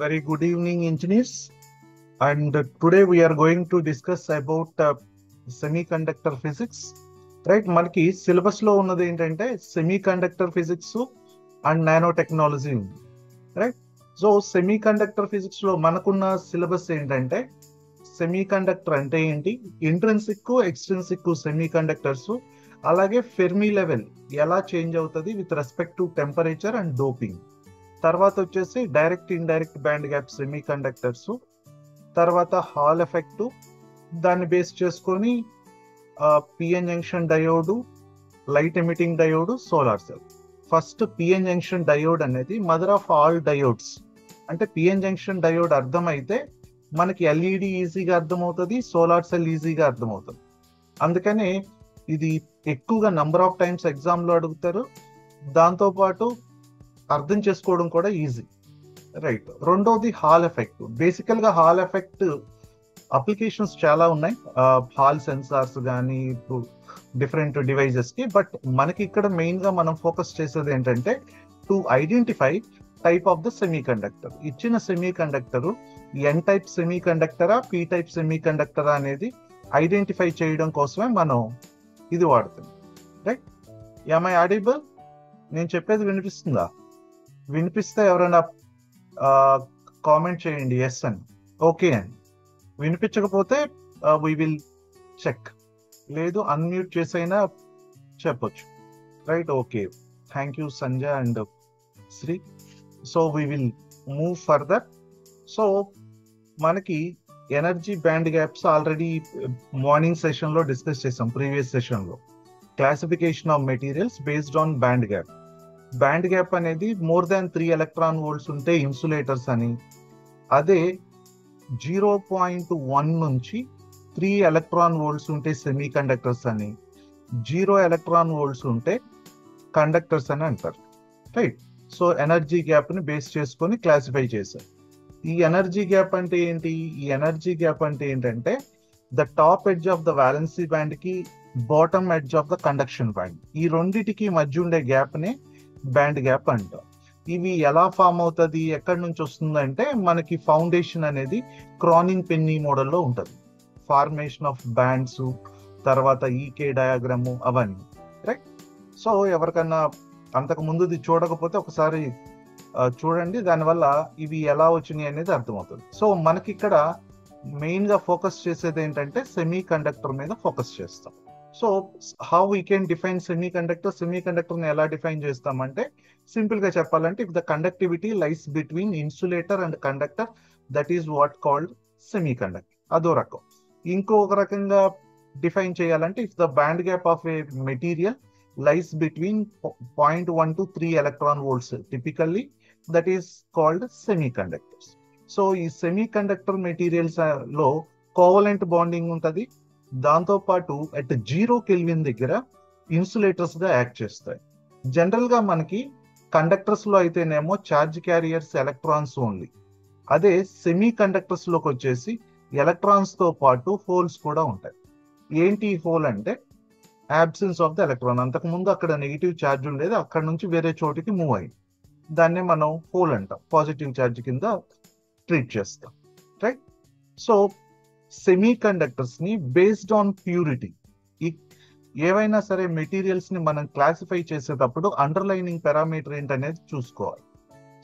Very good evening, engineers. And today we are going to discuss about semiconductor physics. Right? మనకి syllabus లో ఉన్నది ఏంటంటే semiconductor physics and nano technology ఉంది. Right? So semiconductor physics లో మనకున్న syllabus ఏంటంటే semiconductor అంటే ఏంటి, ఇంట్రెన్సిక్ ఎక్స్ట్రెన్సిక్ సెమీకండక్టర్స్, అలాగే ఫెర్మి లెవెల్ ఎలా చేంజ్ అవుతుంది with respect to temperature and doping. తర్వాత వచ్చేసి direct indirect band gap semi conductors, తర్వాత హాల్ ఎఫెక్ట్, దాన్ని బేస్ చేసుకొని PN junction diode, light emitting diode, solar cell. First PN junction diode అనేది mother of all diodes. అంటే PN junction diode అర్థమైతే మనకి LED ఈజీగా అర్థమవుతుంది, సోలార్ సెల్ ఈజీగా అర్థమవుతుంది. అందుకనే ఇది ఎక్కువగా నంబర్ ఆఫ్ టైమ్స్ ఎగ్జామ్ లో అడుగుతారు, దాంతోపాటు అర్థం చేసుకోవడం కూడా ఈజీ. రైట్. రెండోది హాల్ ఎఫెక్ట్. బేసికల్ గా హాల్ ఎఫెక్ట్ అప్లికేషన్స్ చాలా ఉన్నాయి, హాల్ సెన్సార్స్ కానీ డిఫరెంట్ డివైజెస్ కి. బట్ మనకి ఇక్కడ మెయిన్ గా మనం ఫోకస్ చేసేది ఏంటంటే to identify type of the semi conductor. ఇచ్చిన semi conductor N type semi కండక్టరా, పి టైప్ సెమీ కండక్టరా అనేది ఐడెంటిఫై చేయడం కోసమే మనం ఇది వాడుతున్నాం. రైట్? Am I audible? నేను చెప్పేది వినిపిస్తుందా? వినిపిస్తే ఎవరైనా కామెంట్ చేయండి ఎస్ అని, ఓకే అని. వినిపించకపోతే వి విల్ చెక్, లేదు అన్మ్యూట్ చేసైనా చెప్పొచ్చు. Right? Okay, thank you Sanjay and Shri. So we will move further. So మనకి energy band gaps already morning session లో డిస్కస్ చేసాం, ప్రీవియస్ సెషన్ లో. Classification of materials based on band gap. Band gap అనేది more than 3 electron volts ఉంటే insulators అని, అదే 0.1 నుంచి 3 electron volts ఉంటే సెమీ కండక్టర్స్ అని, 0 ఎలక్ట్రాన్ వోల్ట్స్ ఉంటే కండక్టర్స్ అని అంటారు. రైట్? సో ఎనర్జీ గ్యాప్ ని బేస్ చేసుకొని క్లాసిఫై చేశారు. ఈ ఎనర్జీ గ్యాప్ అంటే ఏంటి? ఈ ఎనర్జీ గ్యాప్ అంటే ఏంటంటే the top edge of the valency band కి bottom edge of the conduction band, ఈ రెండిటికి మధ్య ఉండే గ్యాప్ నే బ్యాండ్ గ్యాప్ అంటాం. ఇవి ఎలా ఫామ్ అవుతుంది, ఎక్కడి నుంచి వస్తుందంటే మనకి ఫౌండేషన్ అనేది క్రానింగ్ పెన్నీ మోడల్లో ఉంటుంది. ఫార్మేషన్ ఆఫ్ బ్యాండ్స్, తర్వాత ఈకే డయాగ్రాము, అవన్నీ. రైట్? సో ఎవరికన్నా అంతకు ముందుది చూడకపోతే ఒకసారి చూడండి, దానివల్ల ఇవి ఎలా వచ్చినాయి అనేది అర్థమవుతుంది. సో మనకి ఇక్కడ మెయిన్ గా ఫోకస్ చేసేది ఏంటంటే సెమీ కండక్టర్ మీద ఫోకస్ చేస్తాం. So how we can define semi conductor? Semi conductor ని ఎలా డిఫైన్ చేస్తామంటే సింపుల్ గా చెప్పాలంటే if the conductivity lies between insulator and conductor, that is what called semi conductor. అదో రకం. ఇంకొక రకంగా డిఫైన్ చేయాలంటే if the band gap of A material lies between 0.1 to 3 electron volts typically, that is called semi conductors. So ఈ semi conductor materials లో covalent bonding ఉంటుంది, దాంతో పాటు అట్ 0 కెల్విన్ దగ్గర ఇన్సులేటర్స్ గా యాక్ట్ చేస్తాయి. జనరల్ గా మనకి కండక్టర్స్ లో అయితేనేమో ఛార్జ్ క్యారియర్స్ ఎలక్ట్రాన్స్ ఓన్లీ, అదే సెమీ కండక్టర్స్ లోకి వచ్చేసి ఎలక్ట్రాన్స్ తో పాటు హోల్స్ కూడా ఉంటాయి. ఏంటి హోల్ అంటే అబ్సెన్స్ ఆఫ్ ద ఎలక్ట్రాన్. అంతకు ముందు అక్కడ నెగిటివ్ ఛార్జ్ ఉండేది, అక్కడ నుంచి వేరే చోటికి మూవ్ అయింది, దాన్నే మనం హోల్ అంటాం, పాజిటివ్ ఛార్జ్ కింద ట్రీట్ చేస్తాం. రైట్? సో సెమీ కండక్టర్స్ ని బేస్డ్ ఆన్ ప్యూరిటీ, ఏవైనా సరే మెటీరియల్స్ ని మనం క్లాసిఫై చేసేటప్పుడు అండర్లైనింగ్ పారామీటర్ ఏంటనేది చూసుకోవాలి.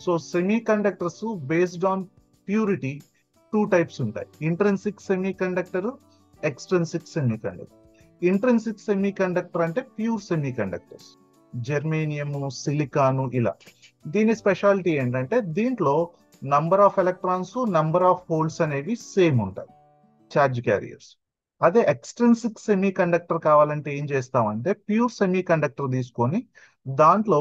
So semi conductors based on purity 2 types ఉంటాయి, intrinsic semi conductor, extrinsic semi conductor. Intrinsic semi conductor అంటే pure semi conductors, germanium, silicon, ఇలా. దీని స్పెషాలిటీ ఏంటంటే దీంట్లో number of electrons, number of holes అనేవి సేమ్ ఉంటాయి, ఛార్జ్ క్యారియర్స్. అదే extrinsic semi conductor కావాలంటే ఏం చేస్తామంటే ప్యూర్ సెమీ కండక్టర్ తీసుకొని దాంట్లో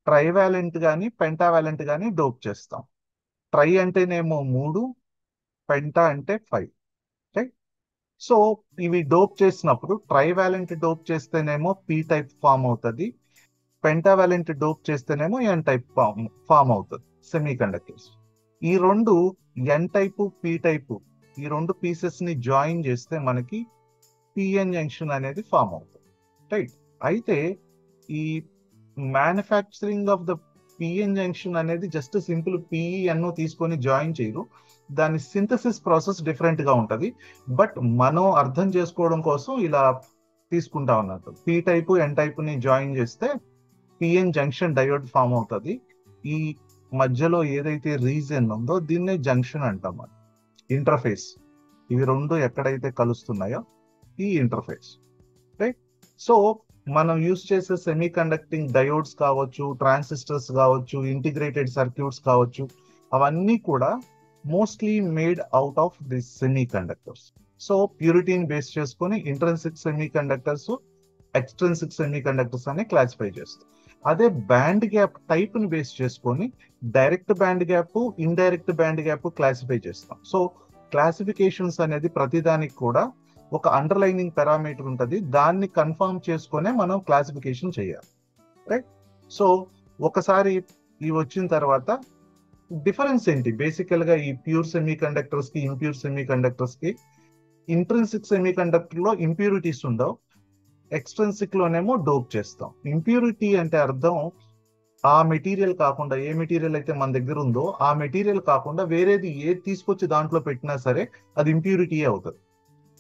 ట్రైవాలెంట్ కానీ పెంటావాలెంట్ కానీ డోప్ చేస్తాం. ట్రై అంటేనేమో 3, పెంటా అంటే 5. రైట్? సో ఇవి డోప్ చేసినప్పుడు ట్రైవాలెంట్ డోప్ చేస్తేనేమో పి టైప్ ఫామ్ అవుతుంది, పెంటావాలెంట్ డోప్ చేస్తేనేమో ఎన్ టైప్ ఫామ్ అవుతుంది సెమీ కండక్టర్స్. ఈ రెండు ఎన్ టైపు, పి టైపు, ఈ రెండు పీసెస్ ని జాయిన్ చేస్తే మనకి పిఎన్ జంక్షన్ అనేది ఫామ్ అవుతుంది. రైట్? అయితే ఈ manufacturing of the PN junction అనేది జస్ట్ సింపుల్ పిఎన్ తీసుకొని జాయిన్ చేయరు, దాని సింథసిస్ ప్రాసెస్ డిఫరెంట్ గా ఉంటది. బట్ మనం అర్థం చేసుకోవడం కోసం ఇలా తీసుకుంటా ఉన్నట్టు పి టైప్ ఎన్ టైప్ ని జాయిన్ చేస్తే పిఎన్ జంక్షన్ డయోడ్ ఫామ్ అవుతుంది. ఈ మధ్యలో ఏదైతే రీజన్ ఉందో దీన్నే జంక్షన్ అంటాం. ఇంటర్ఫేస్, ఇవి రెండు ఎక్కడైతే కలుస్తున్నాయో ఈ ఇంటర్ఫేస్, రైట్? సో మనం యూజ్ చేసే సెమీ కండక్టింగ్ డయోడ్స్ కావచ్చు, ట్రాన్సిస్టర్స్ కావచ్చు, ఇంటిగ్రేటెడ్ సర్క్యూట్స్ కావచ్చు, అవన్నీ కూడా mostly made out of this semi conductors. So ప్యూరిటీని బేస్ చేసుకొని intrinsic semi conductors, extrinsic semi conductors అని క్లాసిఫై చేస్తాం. అదే బ్యాండ్ గ్యాప్ టైప్ ని బేస్ చేసుకొని direct band gap, indirect band gap classify చేస్తాం. సో క్లాసిఫికేషన్స్ అనేది ప్రతిదానికి కూడా ఒక అండర్లైనింగ్ పారామీటర్ ఉంటుంది, దాన్ని కన్ఫర్మ్ చేసుకునే మనం క్లాసిఫికేషన్ చేయాలి, రైట్? సో ఒకసారి ఇవి వచ్చిన తర్వాత డిఫరెన్స్ ఏంటి బేసికల్ గా ఈ ప్యూర్ సెమీ కండక్టర్స్ కి, ఇంప్యూర్ సెమీ కండక్టర్స్ కి? ఇంట్రెన్సిక్ సెమీ కండక్టర్ లో ఇంప్యూరిటీస్ ఉండవు, ఎక్స్ట్రెన్సిక్ లోనేమో డోప్ చేస్తాం. ఇంప్యూరిటీ అంటే అర్థం ఆ మెటీరియల్ కాకుండా, ఏ మెటీరియల్ అయితే మన దగ్గర ఉందో ఆ మెటీరియల్ కాకుండా వేరేది ఏది తీసుకొచ్చి దాంట్లో పెట్టినా సరే అది ఇంప్యూరిటీ అవుతుంది.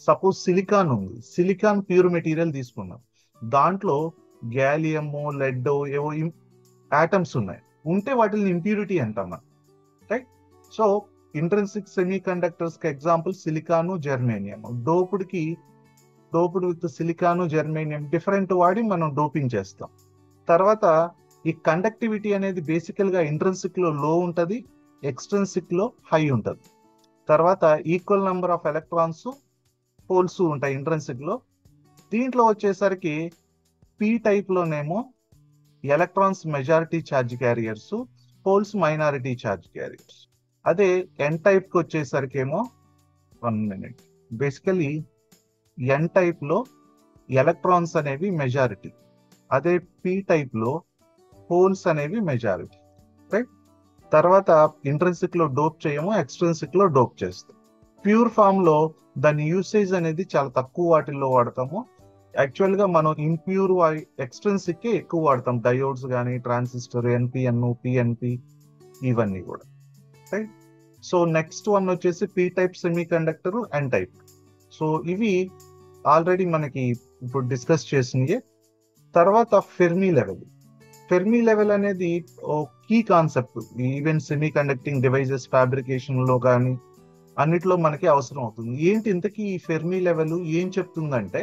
సపోజ్ సిలికాన్ ఉంది, సిలికాన్ ప్యూర్ మెటీరియల్ తీసుకున్నాం, దాంట్లో గ్యాలియం, లెడ్, ఏవో ఆటమ్స్ ఉన్నాయి, ఉంటే వాటిని ఇంప్యూరిటీ అంటాం, right? So intrinsic semi conductors కి example silicon, germanium. Doped with silicon, germanium different వాడి మనం డోపింగ్ చేస్తాం. తర్వాత ఈ కండక్టివిటీ అనేది బేసికల్ గా ఇంట్రెన్సిక్ లో లో ఉంటది, ఎక్స్ట్రెన్సిక్ లో హై ఉంటది. తర్వాత equal number of electrons, holes ఉంటాయి ఇంట్రెన్సిక్ లో. దీంట్లో వచ్చేసరికి పి టైప్ లోనేమో electrons majority charge carriers, holes minority charge carriers. అదే ఎన్ టైప్ కి వచ్చేసరికి ఏమో 1 minute, బేసికలీ ఎన్ టైప్ లో ఎలక్ట్రాన్స్ అనేవి మెజారిటీ, అదే పి టైప్ లో హోల్స్ అనేవి మెజారిటీ, రైట్? తర్వాత ఇంట్రెన్సిక్ లో డోప్ చేయము, ఎక్స్ట్రెన్సిక్ లో డోప్ చేస్తాం. ప్యూర్ ఫామ్ లో దాని యూసేజ్ అనేది చాలా తక్కువ వాటిల్లో వాడతాము. యాక్చువల్ గా మనం ఇంప్యూర్ ఎక్స్ట్రెన్సిక్ ఎక్కువ వాడతాం, డయోడ్స్ కానీ, ట్రాన్సిస్టర్, ఎన్పిఎన్, పిఎన్పి, ఇవన్నీ కూడా, రైట్? సో నెక్స్ట్ వన్ వచ్చేసి P type semi conductor, N type. So ఇవి ఆల్రెడీ మనకి ఇప్పుడు డిస్కస్ చేసినవి. తర్వాత ఫెర్మి లెవెల్. ఫెర్మి లెవెల్ అనేది key concept even semiconducting devices fabrication లో కానీ అన్నిట్లో మనకి అవసరం అవుతుంది. ఏంటి ఇంతకీ ఈ ఫెర్మి లెవెల్ ఏం చెప్తుందంటే,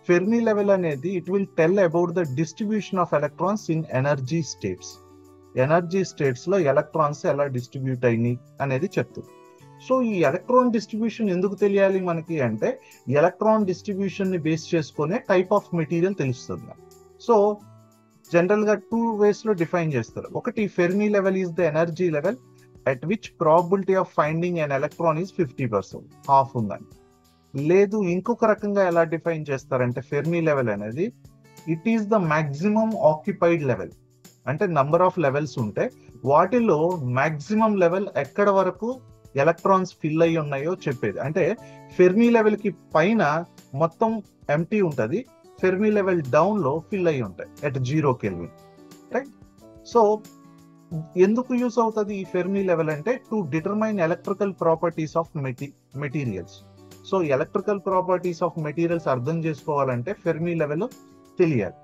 ఫెర్మి లెవెల్ అనేది it will tell about the distribution of electrons in energy states. Energy states లో ఎలక్ట్రాన్స్ ఎలా డిస్ట్రిబ్యూట్ అయినాయి అనేది చెప్తుంది. సో ఈ ఎలక్ట్రాన్ డిస్ట్రిబ్యూషన్ ఎందుకు తెలియాలి మనకి అంటే, ఎలక్ట్రాన్ డిస్ట్రిబ్యూషన్ ని బేస్ చేసుకునే టైప్ ఆఫ్ మెటీరియల్ తెలుస్తుంది. సో జనరల్ గా 2 ways లో డిఫైన్ చేస్తారు. ఒకటి, Fermi level is the energy level at which probability of finding an electron is 50%, half ఉందని. లేదు, ఇంకొక రకంగా ఎలా డిఫైన్ చేస్తారంటే, ఫెర్మి లెవెల్ అనేది it is the maximum occupied level. అంటే నంబర్ ఆఫ్ లెవెల్స్ ఉంటే వాటిలో మాక్సిమం లెవెల్ ఎక్కడ వరకు ఎలక్ట్రాన్స్ ఫిల్ అయ్యి ఉన్నాయో చెప్పేది. అంటే ఫెర్మి లెవెల్ కి పైన మొత్తం ఎంటీ ఉంటది, ఫెర్మి లెవెల్ డౌన్ లో ఫిల్ అయ్యి ఉంటాయి ఎట్ 0 Kelvin, రైట్? సో ఎందుకు యూస్ అవుతుంది ఈ ఫెర్మి లెవెల్ అంటే, to determine electrical properties of materials. So electrical properties of materials అర్థం చేసుకోవాలంటే ఫెర్మి లెవెల్ తెలియాలి.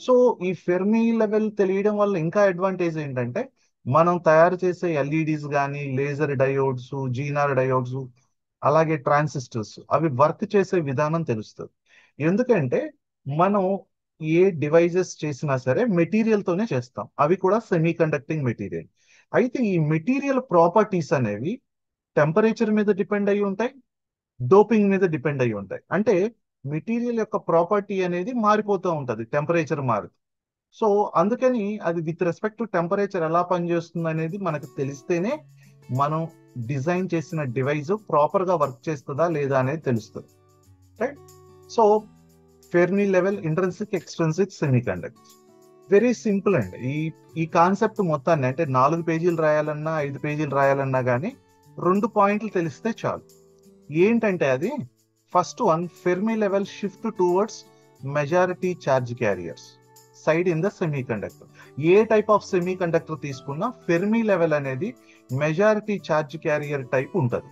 సో ఈ ఫెర్మి లెవెల్ తెలియడం వల్ల ఇంకా అడ్వాంటేజ్ ఏంటంటే, మనం తయారు చేసే ఎల్ఈడీస్ కానీ, లేజర్ డయోడ్స్, జీనార్ డయోడ్స్, అలాగే ట్రాన్సిస్టర్స్, అవి వర్క్ చేసే విధానం తెలుస్తుంది. ఎందుకంటే మనం ఏ డివైజెస్ చేసినా సరే మెటీరియల్ తోనే చేస్తాం, అవి కూడా సెమీ కండక్టింగ్ మెటీరియల్. అయితే ఈ మెటీరియల్ ప్రాపర్టీస్ అనేవి టెంపరేచర్ మీద డిపెండ్ అయి ఉంటాయి, డోపింగ్ మీద డిపెండ్ అయి ఉంటాయి. అంటే మెటీరియల్ యొక్క ప్రాపర్టీ అనేది మారిపోతూ ఉంటది టెంపరేచర్ మారు. సో అందుకని అది విత్ రెస్పెక్ట్ టు టెంపరేచర్ ఎలా పనిచేస్తుంది అనేది మనకు తెలిస్తేనే మనం డిజైన్ చేసిన డివైస్ ప్రాపర్ గా వర్క్ చేస్తుందా లేదా అనేది తెలుస్తుంది, right? So Fermi level, intrinsic, extrinsic semi conductors very simple అండి. ఈ కాన్సెప్ట్ మొత్తాన్ని అంటే 4 పేజీలు రాయాలన్నా 5 పేజీలు రాయాలన్నా కానీ 2 పాయింట్లు తెలిస్తే చాలు. ఏంటంటే అది first one, Fermi level shift towards majority charge carriers side in the semi conductor. A type of semi conductor తీసుకున్నా ఫెర్మి లెవెల్ అనేది మెజారిటీ ఛార్జ్ క్యారియర్ టైప్ ఉంటుంది.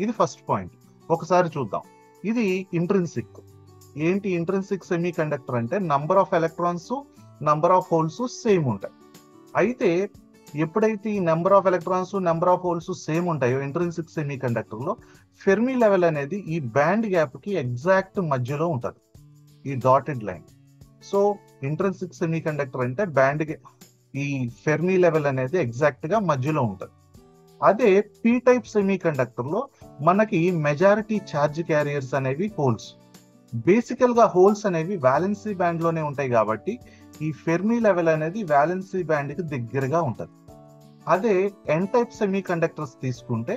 ఇది ఫస్ట్ పాయింట్. ఒకసారి చూద్దాం. ఇది ఇంట్రిన్సిక్. ఏంటి ఇంట్రిన్సిక్ సెమీ కండక్టర్ అంటే number of electrons, number of holes same ఉంటాయి. అయితే ఎప్పుడైతే ఈ number of electrons, number of holes same ఉంటాయో ఇంట్రిన్సిక్ సెమీ కండక్టర్ లో ఫెర్మి లెవెల్ అనేది ఈ బ్యాండ్ గ్యాప్ కి ఎగ్జాక్ట్ మధ్యలో ఉంటుంది, ఈ dotted line. So intrinsic semi conductor అంటే బ్యాండ్ ఈ ఫెర్మి లెవెల్ అనేది ఎగ్జాక్ట్ గా మధ్యలో ఉంటుంది. అదే పీ టైప్ సెమీ కండక్టర్ లో మనకి మెజారిటీ ఛార్జ్ క్యారియర్స్ అనేవి హోల్స్. బేసికల్ గా హోల్స్ అనేవి వ్యాలెన్సీ బ్యాండ్ లోనే ఉంటాయి కాబట్టి ఈ ఫెర్మి లెవెల్ అనేది వ్యాలెన్సీ బ్యాండ్ కి దగ్గరగా ఉంటుంది. అదే ఎన్ టైప్ సెమీ కండక్టర్స్ తీసుకుంటే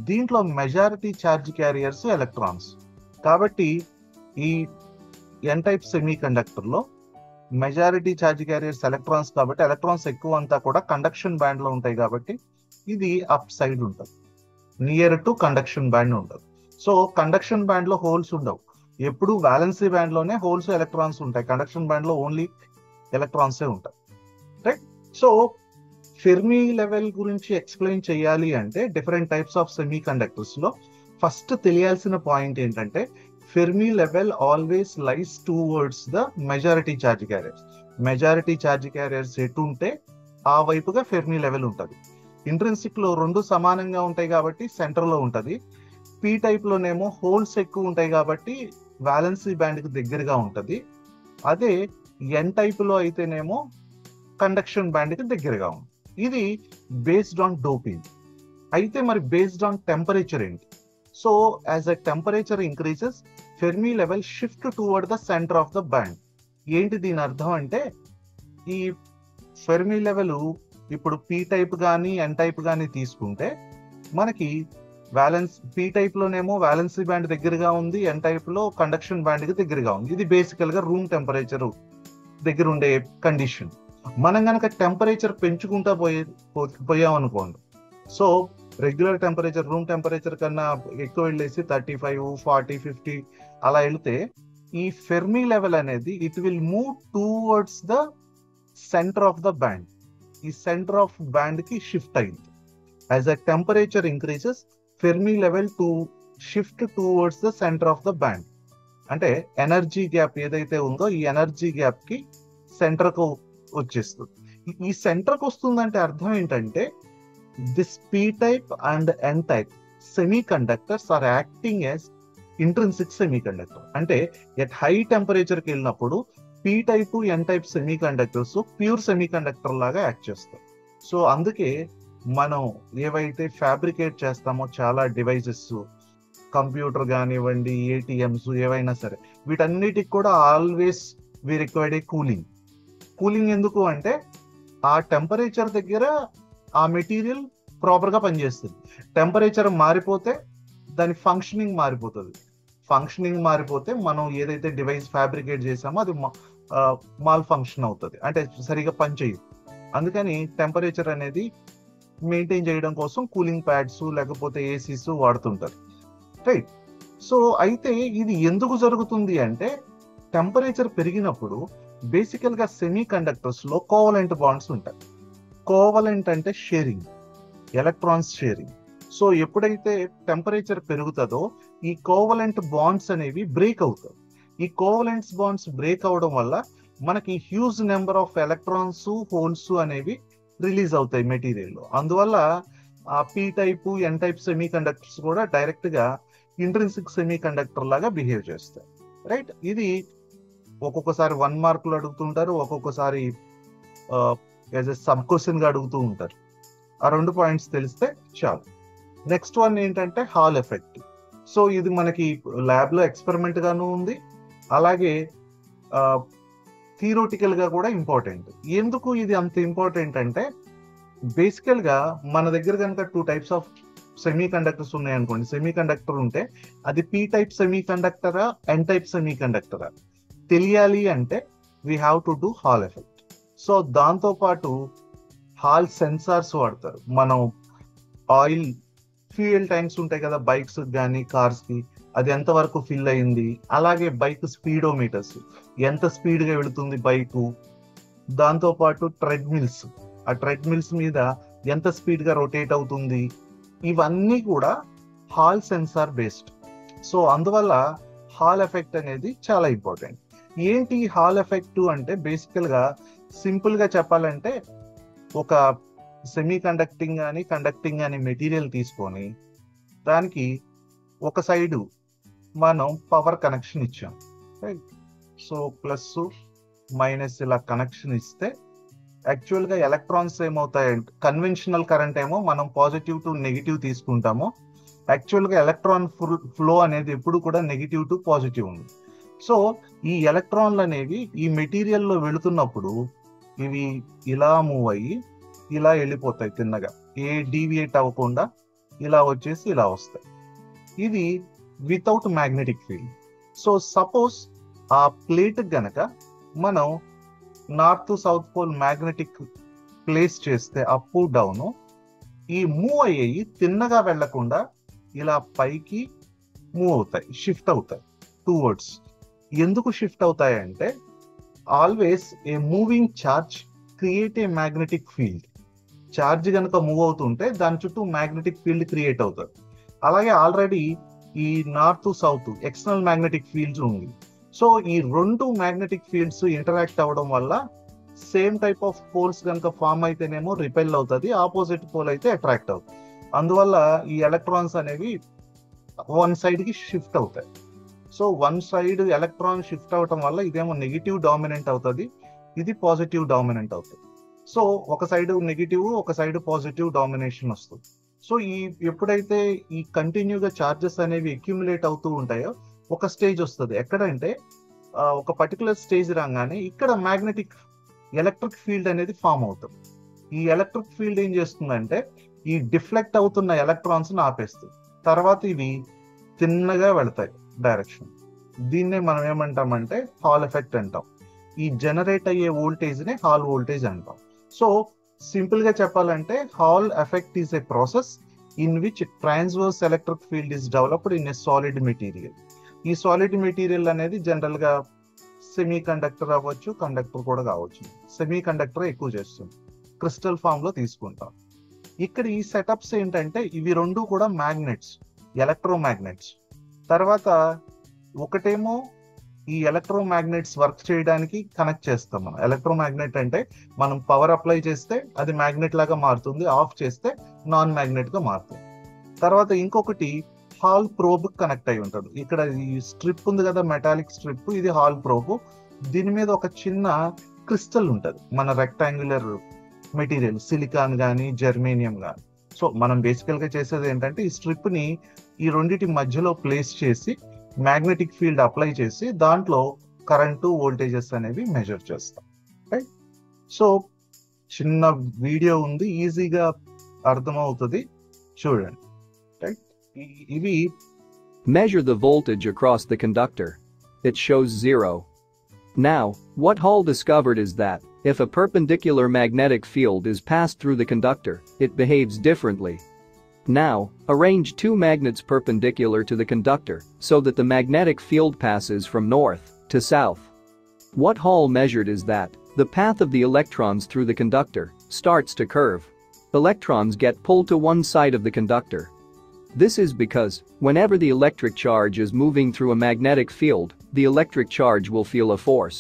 దీంట్లో మెజారిటీ ఛార్జ్ క్యారియర్స్ ఎలక్ట్రాన్స్. కాబట్టి ఈ ఎన్ టైప్ సెమీ కండక్టర్ లో మెజారిటీ ఛార్జ్ క్యారియర్స్ ఎలక్ట్రాన్స్ కాబట్టి ఎలక్ట్రాన్స్ ఎక్కువ అంతా కూడా కండక్షన్ బ్యాండ్ లో ఉంటాయి కాబట్టి ఇది అప్ సైడ్ ఉంటుంది, నియర్ టు కండక్షన్ బ్యాండ్ ఉంటుంది. సో కండక్షన్ బ్యాండ్ లో హోల్స్ ఉండవు, ఎప్పుడు వ్యాలెన్సీ బ్యాండ్ లోనే హోల్స్ ఎలక్ట్రాన్స్ ఉంటాయి, కండక్షన్ బ్యాండ్ లో ఓన్లీ ఎలక్ట్రాన్సే ఉంటాయి. రైట్. సో ఫెర్మి లెవెల్ గురించి ఎక్స్ప్లెయిన్ చేయాలి అంటే different types of semi conductors లో ఫస్ట్ తెలియాల్సిన పాయింట్ ఏంటంటే Fermi level always lies towards the majority charge carriers. Majority charge carriers ఎటు ఉంటే ఆ వైపుగా ఫెర్మి లెవెల్ ఉంటుంది. ఇంట్రిన్సిక్ లో రెండు సమానంగా ఉంటాయి కాబట్టి సెంటర్ లో ఉంటుంది. పీ టైప్ లోనేమో హోల్స్ ఎక్కువ ఉంటాయి కాబట్టి వ్యాలెన్సీ బ్యాండ్ కి దగ్గరగా ఉంటుంది. అదే ఎన్ టైప్ లో అయితేనేమో కండక్షన్ బ్యాండ్ కి దగ్గరగా ఉంది. ఇది బేస్డ్ ఆన్ డోపింగ్. అయితే మరి బేస్డ్ ఆన్ టెంపరేచర్ ఏంటి? So as a temperature increases Fermi level shift towards the centre of the band. ఏంటి దీని అర్థం అంటే ఈ ఫెర్మి లెవెల్ ఇప్పుడు పీ టైప్ కానీ ఎన్ టైప్ కానీ తీసుకుంటే మనకి పీ టైప్ లోనేమో వ్యాలెన్సీ బ్యాండ్ దగ్గరగా ఉంది, ఎన్ టైప్ లో కండక్షన్ బ్యాండ్ కి దగ్గరగా ఉంది. ఇది బేసికల్ గా రూమ్ టెంపరేచర్ దగ్గర ఉండే కండిషన్. మనం కనుక టెంపరేచర్ పెంచుకుంటా పోయామనుకోండి, సో రెగ్యులర్ టెంపరేచర్ రూమ్ టెంపరేచర్ కన్నా ఎక్కువ వెళ్ళేసి 35, 40, 50 అలా వెళితే ఈ ఫెర్మి లెవెల్ అనేది it will move towards the centre of the band. ఈ సెంటర్ ఆఫ్ బ్యాండ్ కి షిఫ్ట్ అయింది. As a temperature increases Fermi level to shift towards the centre of the band. అంటే ఎనర్జీ గ్యాప్ ఏదైతే ఉందో ఈ energy gap కి centre కు వచ్చేస్తుంది. ఈ సెంటర్ కు వస్తుందంటే అర్థం ఏంటంటే this P type and N type semi conductors are acting as intrinsic semi conductor. అంటే ఎట్ హై టెంపరేచర్ కి వెళ్ళినప్పుడు P type N type semiconductors pure semiconductor లాగా యాక్ట్ చేస్తాయి. సో అందుకే మనం ఏవైతే ఫ్యాబ్రికేట్ చేస్తామో చాలా డివైజెస్, కంప్యూటర్ కానివ్వండి, ఏటీఎంస్ ఏవైనా సరే, వీటన్నిటికి కూడా always we required a cooling. Cooling ఎందుకు అంటే ఆ టెంపరేచర్ దగ్గర ఆ మెటీరియల్ ప్రాపర్ గా పనిచేస్తుంది. టెంపరేచర్ మారిపోతే దాని ఫంక్షనింగ్ మారిపోతుంది. ఫంక్షనింగ్ మారిపోతే మనం ఏదైతే డివైస్ ఫ్యాబ్రికేట్ చేసామో అది మాల్ ఫంక్షన్ అవుతుంది, అంటే సరిగా పనిచేయదు. అందుకని టెంపరేచర్ అనేది మెయింటైన్ చేయడం కోసం కూలింగ్ ప్యాడ్స్ లేకపోతే ఏసీస్ వాడుతుంటారు. రైట్. సో అయితే ఇది ఎందుకు జరుగుతుంది అంటే టెంపరేచర్ పెరిగినప్పుడు బేసికల్ గా సెమీ కండక్టర్స్ లో కోవలెంట్ బాండ్స్ ఉంటాయి. కోవలెంట్ అంటే షేరింగ్, ఎలక్ట్రాన్స్ షేరింగ్. సో ఎప్పుడైతే టెంపరేచర్ పెరుగుతుందో ఈ కోవలెంట్ బాండ్స్ అనేవి బ్రేక్ అవుతాయి. ఈ కోవలెంట్స్ బాండ్స్ బ్రేక్ అవడం వల్ల మనకి huge number of electrons, holes అనేవి రిలీజ్ అవుతాయి మెటీరియల్ లో. అందువల్ల ఆ P type N type semiconductors కూడా డైరెక్ట్ గా ఇంట్రిన్సిక్ సెమీ కండక్టర్ లాగా బిహేవ్ చేస్తాయి. రైట్. ఇది ఒక్కొక్కసారి 1 మార్కులు అడుగుతుంటారు, ఒక్కొక్కసారి యాజ్ ఎ సబ్ క్వశ్చన్ గా అడుగుతూ ఉంటారు. ఆ 2 పాయింట్స్ తెలిస్తే చాలు. నెక్స్ట్ వన్ ఏంటంటే హాల్ ఎఫెక్ట్. సో ఇది మనకి ల్యాబ్ లో ఎక్స్పెరిమెంట్ గాను ఉంది, అలాగే థియరిటికల్ గా కూడా ఇంపార్టెంట్. ఎందుకు ఇది అంత ఇంపార్టెంట్ అంటే బేసికల్ గా మన దగ్గర కనుక 2 టైప్స్ ఆఫ్ సెమీ కండక్టర్స్ ఉన్నాయనుకోండి. సెమీ కండక్టర్ ఉంటే అది పీ టైప్ సెమీ కండక్టరా, ఎన్ టైప్ సెమీ కండక్టరా తెలియాలి అంటే we have to do Hall effect. So దాంతో పాటు హాల్ సెన్సార్స్ వాడతారు. మనం ఆయిల్ ఫ్యూయల్ ట్యాంక్స్ ఉంటాయి కదా బైక్స్ కానీ కార్స్ కి, అది ఎంత వరకు ఫిల్ అయింది, అలాగే బైక్ స్పీడోమీటర్స్ ఎంత స్పీడ్ గా వెళుతుంది బైక్, దాంతో పాటు ట్రెడ్మిల్స్, ఆ ట్రెడ్మిల్స్ మీద ఎంత స్పీడ్ గా రొటేట్ అవుతుంది, ఇవన్నీ కూడా హాల్ సెన్సార్ బేస్డ్. సో అందువల్ల హాల్ ఎఫెక్ట్ అనేది చాలా ఇంపార్టెంట్. ఏంటి హాల్ ఎఫెక్ట్ అంటే బేసికల్ గా సింపుల్ గా చెప్పాలంటే ఒక సెమీ కండక్టింగ్ అని కండక్టింగ్ అని మెటీరియల్ తీసుకొని దానికి ఒక సైడు మనం పవర్ కనెక్షన్ ఇచ్చాం, రైట్? సో ప్లస్ మైనస్ ఇలా కనెక్షన్ ఇస్తే యాక్చువల్ గా ఎలక్ట్రాన్స్ ఏమవుతాయంటే కన్వెన్షనల్ కరెంట్ ఏమో మనం పాజిటివ్ టు నెగిటివ్ తీసుకుంటాము. యాక్చువల్ గా ఎలక్ట్రాన్ ఫ్లో అనేది ఎప్పుడు కూడా నెగిటివ్ టు పాజిటివ్ ఉంది. సో ఈ ఎలక్ట్రాన్లు అనేవి ఈ మెటీరియల్ లో వెళుతున్నప్పుడు ఇవి ఇలా మూవ్ అయ్యి ఇలా వెళ్ళిపోతాయి తిన్నగా, ఏ డీవియేట్ అవ్వకుండా ఇలా వచ్చేసి ఇలా వస్తాయి. ఇది without magnetic field. So suppose ఆ ప్లేట్ గనక మనం north south pole magnetic place చేస్తే అప్ డౌన్, ఈ మూవ్ అయ్యేవి తిన్నగా వెళ్లకుండా ఇలా పైకి మూవ్ అవుతాయి, షిఫ్ట్ అవుతాయి టువర్డ్స్. ఎందుకు షిఫ్ట్ అవుతాయి అంటే always a moving charge create a magnetic field. Charge కనుక మూవ్ అవుతుంటే దాని చుట్టూ మ్యాగ్నెటిక్ ఫీల్డ్ క్రియేట్ అవుతుంది. అలాగే ఆల్రెడీ ఈ north south external magnetic fields ఉంది. సో ఈ రెండు మ్యాగ్నెటిక్ ఫీల్డ్స్ ఇంటరాక్ట్ అవ్వడం వల్ల సేమ్ టైప్ ఆఫ్ పోల్స్ కనుక ఫామ్ అయితేనేమో రిపెల్ అవుతుంది, ఆపోజిట్ పోల్ అయితే అట్రాక్ట్ అవుతుంది. అందువల్ల ఈ ఎలక్ట్రాన్స్ అనేవి వన్ సైడ్ కి షిఫ్ట్ అవుతాయి. So one side electron shift అవటం వల్ల ఇదేమో నెగిటివ్ డామినెంట్ అవుతుంది, ఇది పాజిటివ్ డామినెంట్ అవుతుంది. సో ఒక సైడ్ నెగిటివ్ ఒక సైడ్ పాజిటివ్ డామినేషన్ వస్తుంది. సో ఈ ఎప్పుడైతే ఈ కంటిన్యూగా చార్జెస్ అనేవి అక్యుములేట్ అవుతూ ఉంటాయో ఒక స్టేజ్ వస్తుంది ఎక్కడంటే ఒక పర్టికులర్ స్టేజ్ రాగానే ఇక్కడ మ్యాగ్నెటిక్ ఎలక్ట్రిక్ ఫీల్డ్ అనేది ఫామ్ అవుతుంది. ఈ ఎలక్ట్రిక్ ఫీల్డ్ ఏం చేస్తుందంటే ఈ డిఫ్లెక్ట్ అవుతున్న ఎలక్ట్రాన్స్ ఆపేస్తుంది. తర్వాత ఇవి తిన్నగా వెళతాయి డైరెక్షన్. దీన్నే మనం ఏమంటామంటే హాల్ ఎఫెక్ట్ అంటాం. ఈ జనరేట్ అయ్యే వోల్టేజ్ ని హాల్ వోల్టేజ్ అంటాం. సో సింపుల్ గా చెప్పాలంటే hall effect is a process in which transverse electric field is developed in a solid material. ఈ సాలిడ్ మెటీరియల్ అనేది జనరల్ గా సెమీ కండక్టర్ అవ్వచ్చు, కండక్టర్ కూడా కావచ్చు. సెమీ కండక్టర్ ఎక్కువ చేస్తుంది, క్రిస్టల్ ఫామ్ లో తీసుకుంటాం. ఇక్కడ ఈ సెటప్స్ ఏంటంటే ఇవి రెండు కూడా మ్యాగ్నెట్స్, ఎలక్ట్రోమాగ్నెట్స్. తర్వాత ఒకటేమో ఈ ఎలక్ట్రోమాగ్నెట్స్ వర్క్ చేయడానికి కనెక్ట్ చేస్తాం మనం. ఎలక్ట్రోమాగ్నెట్ అంటే మనం పవర్ అప్లై చేస్తే అది మ్యాగ్నెట్ లాగా మారుతుంది, ఆఫ్ చేస్తే నాన్ మ్యాగ్నెట్ గా మారుతుంది. తర్వాత ఇంకొకటి హాల్ ప్రోబ్ కనెక్ట్ అయి ఉంటుంది. ఇక్కడ ఈ స్ట్రిప్ ఉంది కదా, మెటాలిక్ స్ట్రిప్, ఇది హాల్ ప్రోబ్. దీని మీద ఒక చిన్న క్రిస్టల్ ఉంటుంది, మన రెక్టాంగులర్ మెటీరియల్ సిలికాన్ కానీ జర్మేనియం కానీ. సో మనం బేసికల్ గా చేసేది ఏంటంటే ఈ స్ట్రిప్ ని ఈ రెండింటి మధ్యలో ప్లేస్ చేసి మ్యాగ్నెటిక్ ఫీల్డ్ అప్లై చేసి దాంట్లో కరెంటు వోల్టేజెస్ అనేవి మెజర్ చేస్తాం, రైట్? సో చిన్న వీడియో ఉంది, ఈజీగా అర్థమవుతుంది, చూడండి, రైట్? ఇవి measure the voltage across the conductor. It shows 0. Now, what Hall discovered is that if a perpendicular magnetic field is passed through the conductor, it behaves differently. Now, arrange two magnets perpendicular to the conductor so that the magnetic field passes from north to south. What Hall measured is that the path of the electrons through the conductor starts to curve. Electrons get pulled to one side of the conductor. This is because whenever the electric charge is moving through a magnetic field, the electric charge will feel a force.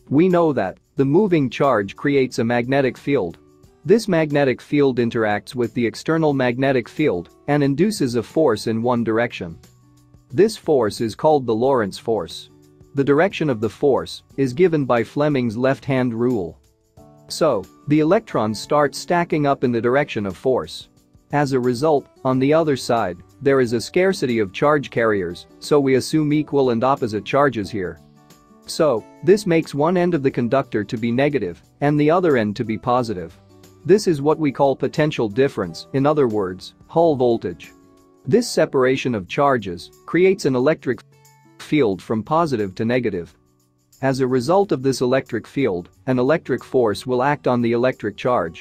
We know that the moving charge creates a magnetic field. This magnetic field interacts with the external magnetic field and induces a force in one direction. This force is called the Lorentz force. The direction of the force is given by Fleming's left-hand rule. So, the electrons start stacking up in the direction of force. As a result, on the other side, there is a scarcity of charge carriers, so we assume equal and opposite charges here. So, this makes one end of the conductor to be negative and the other end to be positive. This is what we call potential difference, in other words, Hall voltage. This separation of charges creates an electric field from positive to negative. As a result of this electric field, an electric force will act on the electric charge.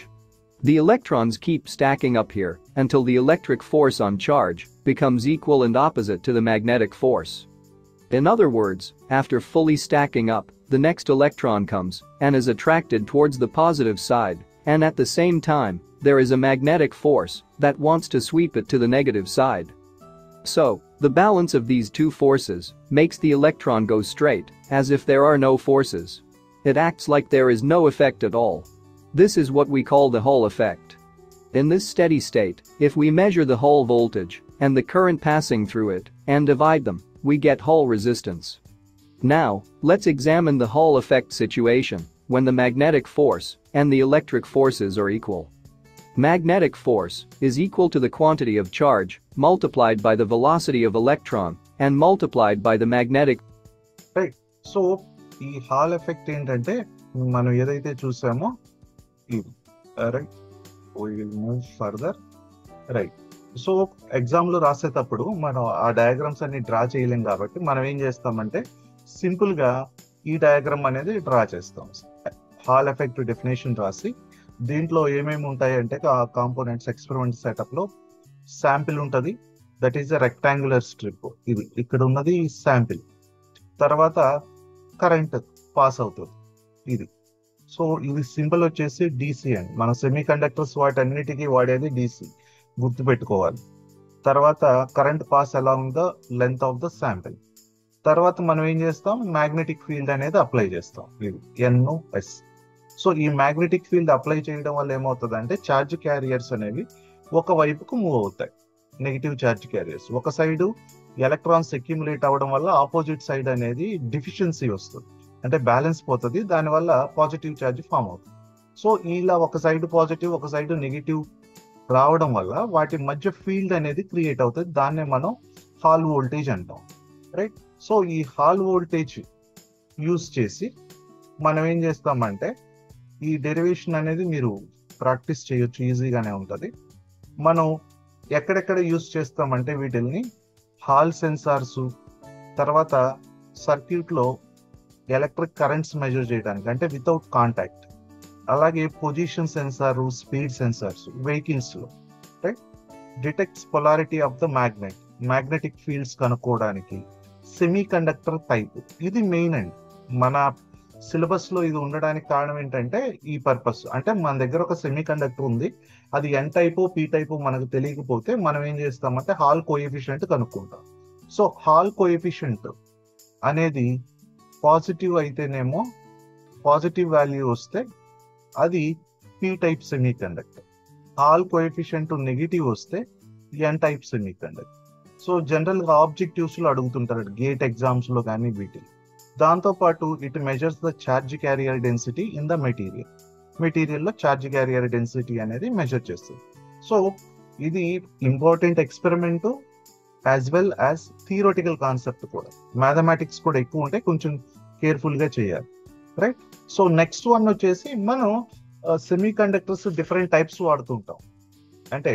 The electrons keep stacking up here until the electric force on charge becomes equal and opposite to the magnetic force. In other words, after fully stacking up, the next electron comes and is attracted towards the positive side, and at the same time, there is a magnetic force that wants to sweep it to the negative side. So, the balance of these two forces makes the electron go straight, as if there are no forces. It acts like there is no effect at all. This is what we call the Hall effect. In this steady state, if we measure the Hall voltage and the current passing through it and divide them, we get Hall resistance. Now, let's examine the Hall effect situation when the magnetic force and the electric forces are equal. Magnetic force is equal to the quantity of charge multiplied by the velocity of electron and multiplied by the magnetic. Right. So ఈ hall effect ఏంటంటే మనం ఏదైతే చూసామో ఇది right. Move further. Right. So ఎగ్జామ్లో రాసేటప్పుడు మనం ఆ diagrams అన్ని డ్రా చేయలేం కాబట్టి మనం ఏం చేస్తామంటే సింపుల్ గా ఈ డయాగ్రామ్ అనేది డ్రా చేస్తాం. హాల్ ఎఫెక్ట్ డెఫినేషన్ రాసి దీంట్లో ఏమేమి ఉంటాయి అంటే కాంపోనెంట్స్ ఎక్స్పెరిమెంట్ సెటప్ లో శాంపిల్ ఉంటుంది. That is a rectangular strip. ఇది ఇక్కడ ఉన్నది శాంపిల్. తర్వాత కరెంట్ పాస్ అవుతుంది ఇది. సో ఇది సింబల్ వచ్చేసి డిసి అండి. మన సెమీ కండక్టర్స్ వాటన్నిటికీ వాడేది డిసి, గుర్తుపెట్టుకోవాలి. తర్వాత కరెంట్ పాస్ ఎలా ఉందో లెంత్ ఆఫ్ ద శాంపిల్. తర్వాత మనం ఏం చేస్తాం, మ్యాగ్నెటిక్ ఫీల్డ్ అనేది అప్లై చేస్తాం. ఇది NOS. సో ఈ మ్యాగ్నెటిక్ ఫీల్డ్ అప్లై చేయడం వల్ల ఏమవుతుంది అంటే ఛార్జ్ క్యారియర్స్ అనేవి ఒక వైపుకు మూవ్ అవుతాయి. నెగిటివ్ ఛార్జ్ క్యారియర్స్ ఒక సైడ్ ఎలక్ట్రాన్స్ అక్యుములేట్ అవ్వడం వల్ల ఆపోజిట్ సైడ్ అనేది డిఫిషియన్సీ వస్తుంది, అంటే బ్యాలెన్స్ పోతుంది. దానివల్ల పాజిటివ్ ఛార్జ్ ఫామ్ అవుతుంది. సో ఇలా ఒక సైడ్ పాజిటివ్ ఒక సైడ్ నెగిటివ్ రావడం వల్ల వాటి మధ్య ఫీల్డ్ అనేది క్రియేట్ అవుతుంది. దాన్నే మనం హాల్ వోల్టేజ్ అంటాం. రైట్. సో ఈ హాల్ వోల్టేజ్ యూజ్ చేసి మనం ఏం చేస్తామంటే ఈ డెరివేషన్ అనేది మీరు ప్రాక్టీస్ చేయొచ్చు, ఈజీగానే ఉంటుంది. మనం ఎక్కడెక్కడ యూజ్ చేస్తామంటే వీటిల్ని హాల్ సెన్సార్స్, తర్వాత సర్క్యూట్లో ఎలక్ట్రిక్ కరెంట్స్ మెజర్ చేయడానికి అంటే వితౌట్ కాంటాక్ట్, అలాగే position sensor, speed sensors vehicles లో, right. Detects polarity of the magnetic fields కనుక్కోవడానికి, సెమీ కండక్టర్ టైప్. ఇది మెయిన్ అండి. మన సిలబస్ లో ఇది ఉండడానికి కారణం ఏంటంటే ఈ పర్పస్. అంటే మన దగ్గర ఒక సెమీ కండక్టర్ ఉంది, అది ఎన్ టైపు పీ టైపు మనకు తెలియకపోతే మనం ఏం చేస్తామంటే హాల్ కోఎఫిషియంట్ కనుక్కుంటాం. సో హాల్ కోఎఫిషియంట్ అనేది పాజిటివ్ అయితేనేమో పాజిటివ్ వాల్యూ వస్తే అది P type semi conductor. Hall coefficient negative వస్తే N type semi conductor. So general గా ఆబ్జెక్టివ్స్ లో అడుగుతుంటారు గేట్ ఎగ్జామ్స్ లో కానీ వీటిలో. దాంతో పాటు it measures the charge carrier density in the material లో ఛార్జ్ క్యారియర్ డెన్సిటీ అనేది మెజర్ చేస్తుంది. సో ఇది important experiment as well as theoretical concept కూడా. మ్యాథమెటిక్స్ కూడా ఎక్కువ ఉంటే కొంచెం కేర్ఫుల్ గా చేయాలి, రైట్. సో నెక్స్ట్ వన్ వచ్చేసి మనం సెమీ కండక్టర్స్ డిఫరెంట్ టైప్స్ వాడుతుంటాం. అంటే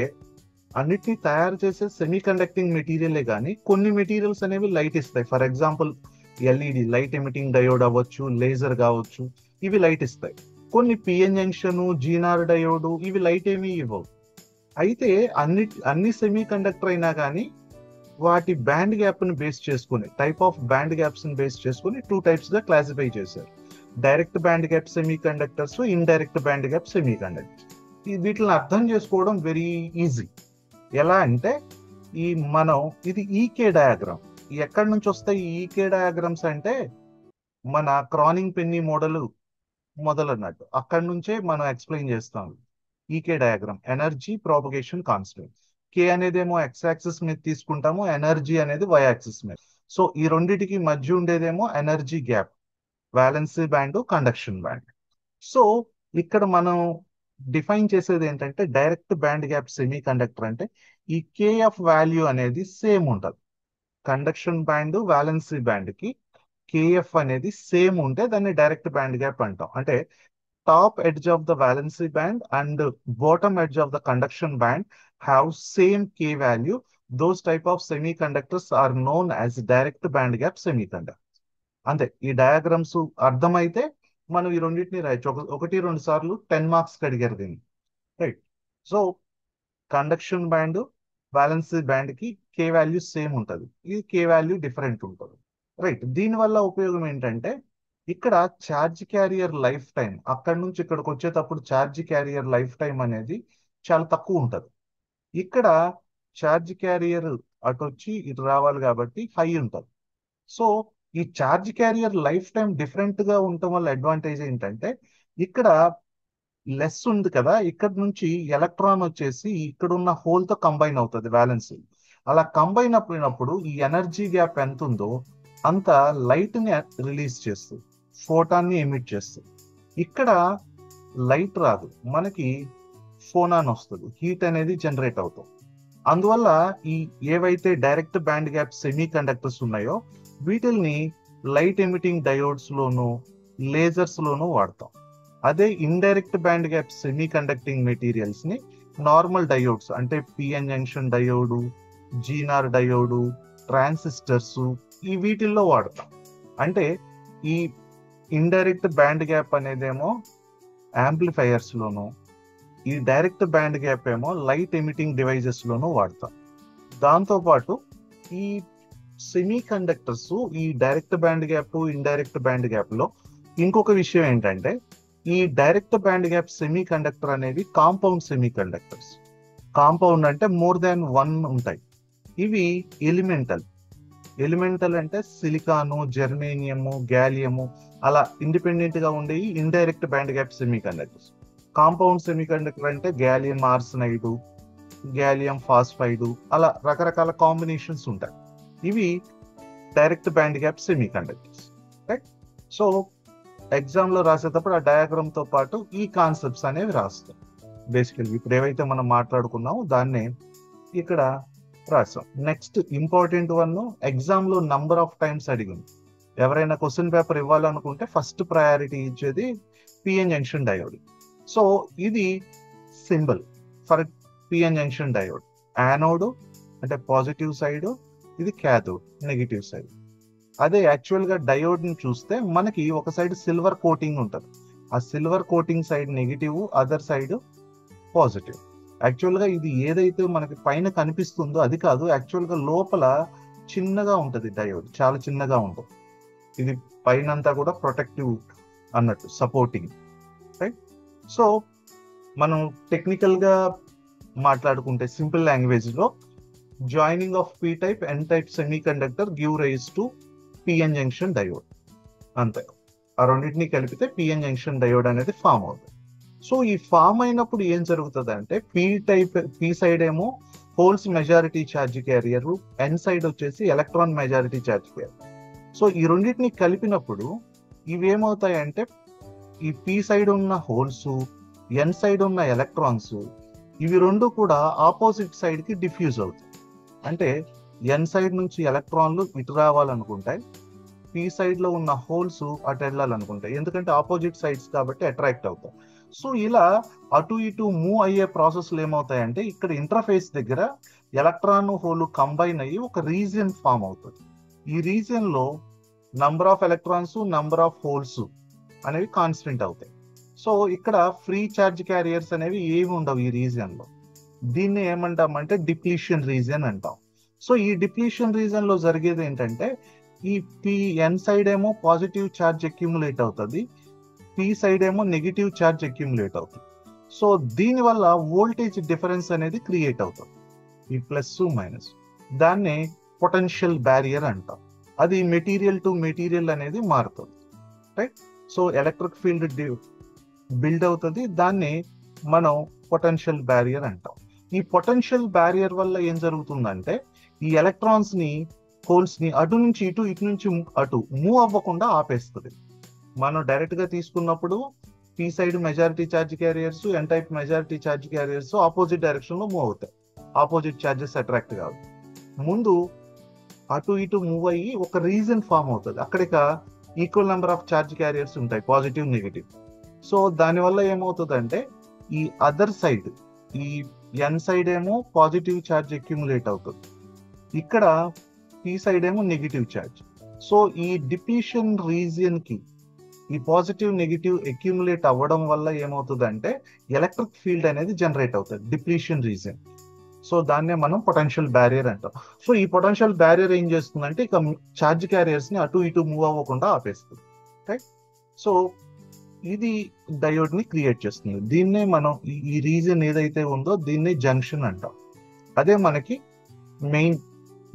అన్నిటినీ తయారు చేసే సెమీ కండక్టింగ్ మెటీరియలే కానీ కొన్ని మెటీరియల్స్ అనేవి లైట్ ఇస్తాయి. For example LED light emitting diode అవ్వచ్చు, లేజర్ కావచ్చు, ఇవి లైట్ ఇస్తాయి. కొన్ని పిఎన్ జంక్షన్, జీనార్ డయోడ్, ఇవి లైట్ ఏమీ ఇవ్వవు. అయితే అన్ని సెమీ కండక్టర్ అయినా కానీ వాటి బ్యాండ్ గ్యాప్ ని బేస్ చేసుకుని, టైప్ ఆఫ్ బ్యాండ్ గ్యాప్స్ ని బేస్ చేసుకుని 2 టైప్స్ గా క్లాసిఫై చేశారు. Direct band gap semi conductors, indirect band gap semi conductors. వీటిని అర్థం చేసుకోవడం వెరీ ఈజీ. ఎలా అంటే ఇది ఈకే డయాగ్రామ్. ఎక్కడి నుంచి వస్తాయి ఈ ఈకే డయాగ్రామ్స్ అంటే మన క్రానింగ్ పెన్నీ మోడల్ మొదలన్నట్టు అక్కడి నుంచే మనం ఎక్స్ప్లెయిన్ చేస్తాం. ఈకే డయాగ్రామ్ ఎనర్జీ ప్రాపగేషన్ కాన్స్టెంట్. కే అనేదేమో ఎక్స్ యాక్సిస్ మీద తీసుకుంటాము, ఎనర్జీ అనేది వై యాక్సిస్ మీద. సో ఈ రెండిటికి మధ్య ఉండేదేమో energy gap, valency band, conduction band. So ఇక్కడ మనం డిఫైన్ చేసేది ఏంటంటే direct band gap semi conductor అంటే ఈ కేఎఫ్ వాల్యూ అనేది సేమ్ ఉంటుంది. కండక్షన్ బ్యాండ్, వ్యాలెన్సీ బ్యాండ్ కి కేఎఫ్ అనేది సేమ్ ఉంటే దాన్ని డైరెక్ట్ బ్యాండ్ గ్యాప్ అంటాం. అంటే top edge of the valency band and bottom edge of the conduction band have same K value. Those type of semi conductors are known as direct band gap semi conductor. అంతే. ఈ diagrams అర్థమైతే మనం ఈ రెండింటిని రాయొచ్చు. 1-2 సార్లు 10 marks అడిగారు దీన్ని, right. So conduction band, valency band కి కే వాల్యూ సేమ్ ఉంటుంది, ఈ కే వాల్యూ డిఫరెంట్ ఉంటుంది. రైట్. దీని వల్ల ఉపయోగం ఏంటంటే ఇక్కడ ఛార్జ్ క్యారియర్ లైఫ్ టైం అక్కడ నుంచి ఇక్కడికి వచ్చేటప్పుడు ఛార్జ్ క్యారియర్ లైఫ్ టైం అనేది చాలా తక్కువ ఉంటుంది. ఇక్కడ ఛార్జ్ క్యారియర్ అటు వచ్చి ఇటు రావాలి కాబట్టి హై ఉంటుంది. సో ఈ charge carrier life time different గా ఉండటం వల్ల అడ్వాంటేజ్ ఏంటంటే ఇక్కడ లెస్ ఉంది కదా, ఇక్కడ నుంచి ఎలక్ట్రాన్ వచ్చేసి ఇక్కడ ఉన్న హోల్ తో కంబైన్ అవుతుంది వ్యాలెన్స్. అలా కంబైన్ అయినప్పుడు ఈ ఎనర్జీ గ్యాప్ ఎంత ఉందో అంత లైట్ ని రిలీజ్ చేస్తుంది, ఫోటాన్ ని ఎమిట్ చేస్తుంది. ఇక్కడ లైట్ రాదు, మనకి ఫోనాన్ వస్తుంది, హీట్ అనేది జనరేట్ అవుతుంది. అందువల్ల ఈ ఏవైతే direct band gap semi conductors ఉన్నాయో వీటిల్ని లైట్ ఎమిటింగ్ డయోడ్స్ లోను లేజర్స్ లోను వాడతాం. అదే indirect band gap semi conducting materials ని నార్మల్ డయోడ్స్ అంటే PN junction diode, Zener diode, transistors ఈ వీటిల్లో వాడతాం. అంటే ఈ ఇండైరెక్ట్ బ్యాండ్ గ్యాప్ అనేదేమో యాంప్లిఫైయర్స్ లోను, ఈ డైరెక్ట్ బ్యాండ్ గ్యాప్ ఏమో లైట్ ఎమిటింగ్ డివైజెస్ లోను వాడతాం. దాంతోపాటు ఈ సెమీ కండక్టర్స్ ఈ direct band gap indirect band gap లో ఇంకొక విషయం ఏంటంటే ఈ direct band gap semi conductor అనేవి కాంపౌండ్ సెమీ కండక్టర్స్. కాంపౌండ్ అంటే మోర్ దాన్ వన్ ఉంటాయి. ఇవి ఎలిమెంటల్ అంటే సిలికాను, జెర్మేనియము, గ్యాలియము అలా ఇండిపెండెంట్ గా ఉండేవి indirect band gap semi conductors. Compound semi conductor అంటే గ్యాలియం ఆర్సనైడ్, గ్యాలియం ఫాస్ఫైడ్ అలా రకరకాల కాంబినేషన్స్ ఉంటాయి. ఇవి direct band gap semi conductors. Right. So exam లో రాసేటప్పుడు ఆ డయాగ్రామ్ తో పాటు ఈ కాన్సెప్ట్స్ అనేవి రాస్తాం. బేసికల్లీ ఇప్పుడు ఏవైతే మనం మాట్లాడుకున్నామో దాన్నే ఇక్కడ రాసాం. నెక్స్ట్ ఇంపార్టెంట్ వన్, ఎగ్జామ్ లో నంబర్ ఆఫ్ టైమ్స్ అడిగింది. ఎవరైనా క్వశ్చన్ పేపర్ ఇవ్వాలనుకుంటే ఫస్ట్ ప్రయారిటీ ఇచ్చేది పిఎన్ జంక్షన్ డయోడ్. సో ఇది symbol for PN junction diode. Anode అంటే పాజిటివ్ సైడ్, ఇది క్యాథోడ్ నెగిటివ్ సైడ్. అదే యాక్చువల్ గా డయోడ్ ని చూస్తే మనకి ఒక సైడ్ సిల్వర్ కోటింగ్ ఉంటుంది. ఆ silver coating side negative, other side positive. Actual గా ఇది ఏదైతే మనకి పైన కనిపిస్తుందో అది కాదు, యాక్చువల్ గా లోపల చిన్నగా ఉంటది డయోడ్, చాలా చిన్నగా ఉంటుంది. ఇది పైన అంతా కూడా ప్రొటెక్టివ్ అన్నట్టు, సపోర్టింగ్. రైట్. సో మనం టెక్నికల్ గా మాట్లాడుకుంటే సింపుల్ లాంగ్వేజ్ లో joining of P type N type semi conductor give rise to PN junction diode. అంతే, ఆ రెండింటిని కలిపితే పిఎన్ జంక్షన్ డయోడ్ అనేది ఫామ్ అవుతుంది. సో ఈ ఫామ్ అయినప్పుడు ఏం జరుగుతుంది అంటే పీ సైడ్ ఏమో holes majority charge carrier, N side వచ్చేసి electron majority charge carrier. So ఈ రెండింటిని కలిపినప్పుడు ఇవేమవుతాయంటే ఈ పీ సైడ్ ఉన్న హోల్స్, ఎన్ సైడ్ ఉన్న ఎలక్ట్రాన్స్ ఇవి రెండు కూడా ఆపోజిట్ సైడ్ కి డిఫ్యూజ్ అవుతాయి. అంటే ఎన్ సైడ్ నుంచి ఎలక్ట్రాన్లు ఇటు రావాలనుకుంటాయి, పీ సైడ్ లో ఉన్న హోల్స్ అటు వెళ్ళాలనుకుంటాయి, ఎందుకంటే ఆపోజిట్ సైడ్స్ కాబట్టి అట్రాక్ట్ అవుతాయి. సో ఇలా అటు ఇటు మూవ్ అయ్యే ప్రాసెస్లు ఏమవుతాయంటే ఇక్కడ ఇంటర్ఫేస్ దగ్గర ఎలక్ట్రాన్ హోల్ కంబైన్ అయ్యి ఒక రీజియన్ ఫామ్ అవుతుంది. ఈ రీజియన్ లో number of electrons, number of holes అనేవి కాన్స్టెంట్ అవుతాయి. సో ఇక్కడ ఫ్రీ ఛార్జ్ క్యారియర్స్ అనేవి ఏమి ఉండవు ఈ రీజియన్ లో. దీన్ని ఏమంటామంటే డిప్లీషన్ రీజియన్ అంటాం. సో ఈ డిప్లీషన్ రీజియన్ లో జరిగేది ఏంటంటే ఈ ఎన్ సైడ్ ఏమో పాజిటివ్ ఛార్జ్ అక్యుములేట్ అవుతుంది, పీ సైడ్ ఏమో నెగిటివ్ ఛార్జ్ అక్యుములేట్ అవుతుంది. సో దీని వల్ల వోల్టేజ్ డిఫరెన్స్ అనేది క్రియేట్ అవుతుంది, ఈ ప్లస్ మైనస్. దాన్నే పొటెన్షియల్ బ్యారియర్ అంటాం. అది మెటీరియల్ టు మెటీరియల్ అనేది మారుతుంది. Right. So electric field build అవుతుంది, దాన్ని మనం పొటెన్షియల్ బ్యారియర్ అంటాం. ఈ పొటెన్షియల్ బ్యారియర్ వల్ల ఏం జరుగుతుందంటే ఈ ఎలక్ట్రాన్స్ ని, హోల్స్ ని అటు నుంచి ఇటు, ఇటు నుంచి అటు మూవ్ అవ్వకుండా ఆపేస్తుంది. మనం డైరెక్ట్ గా తీసుకున్నప్పుడు P side majority charge carriers, N type majority charge carriers opposite direction లో మూవ్ అవుతాయి, ఆపోజిట్ ఛార్జెస్ అట్రాక్ట్ కాదు. ముందు అటు ఇటు మూవ్ అయ్యి ఒక రీజన్ ఫామ్ అవుతుంది, అక్కడిక equal number of charge carriers ఉంటాయి, పాజిటివ్ నెగిటివ్. సో దానివల్ల ఏమవుతుందంటే ఈ అదర్ సైడ్, ఈ ఎన్ సైడ్ ఏమో పాజిటివ్ ఛార్జ్ అక్యుములేట్ అవుతుంది, ఇక్కడ పీ సైడ్ ఏమో నెగిటివ్ ఛార్జ్. సో ఈ డిప్లీషన్ రీజియన్ కి ఈ పాజిటివ్ నెగిటివ్ అక్యుములేట్ అవ్వడం వల్ల ఏమవుతుందంటే ఎలక్ట్రిక్ ఫీల్డ్ అనేది జనరేట్ అవుతుంది డిప్లీషన్ రీజియన్. సో దాన్నే మనం పొటెన్షియల్ బ్యారియర్ అంటాం. సో ఈ పొటెన్షియల్ బ్యారియర్ ఏం చేస్తుందంటే ఇక ఛార్జ్ క్యారియర్స్ ని అటు ఇటు మూవ్ అవ్వకుండా ఆపేస్తుంది. రైట్. సో ఇది డయోడ్ ని క్రియేట్ చేస్తుంది. దీన్నే మనం ఈ రీజన్ ఏదైతే ఉందో దీన్నే జంక్షన్ అంటాం. అదే మనకి మెయిన్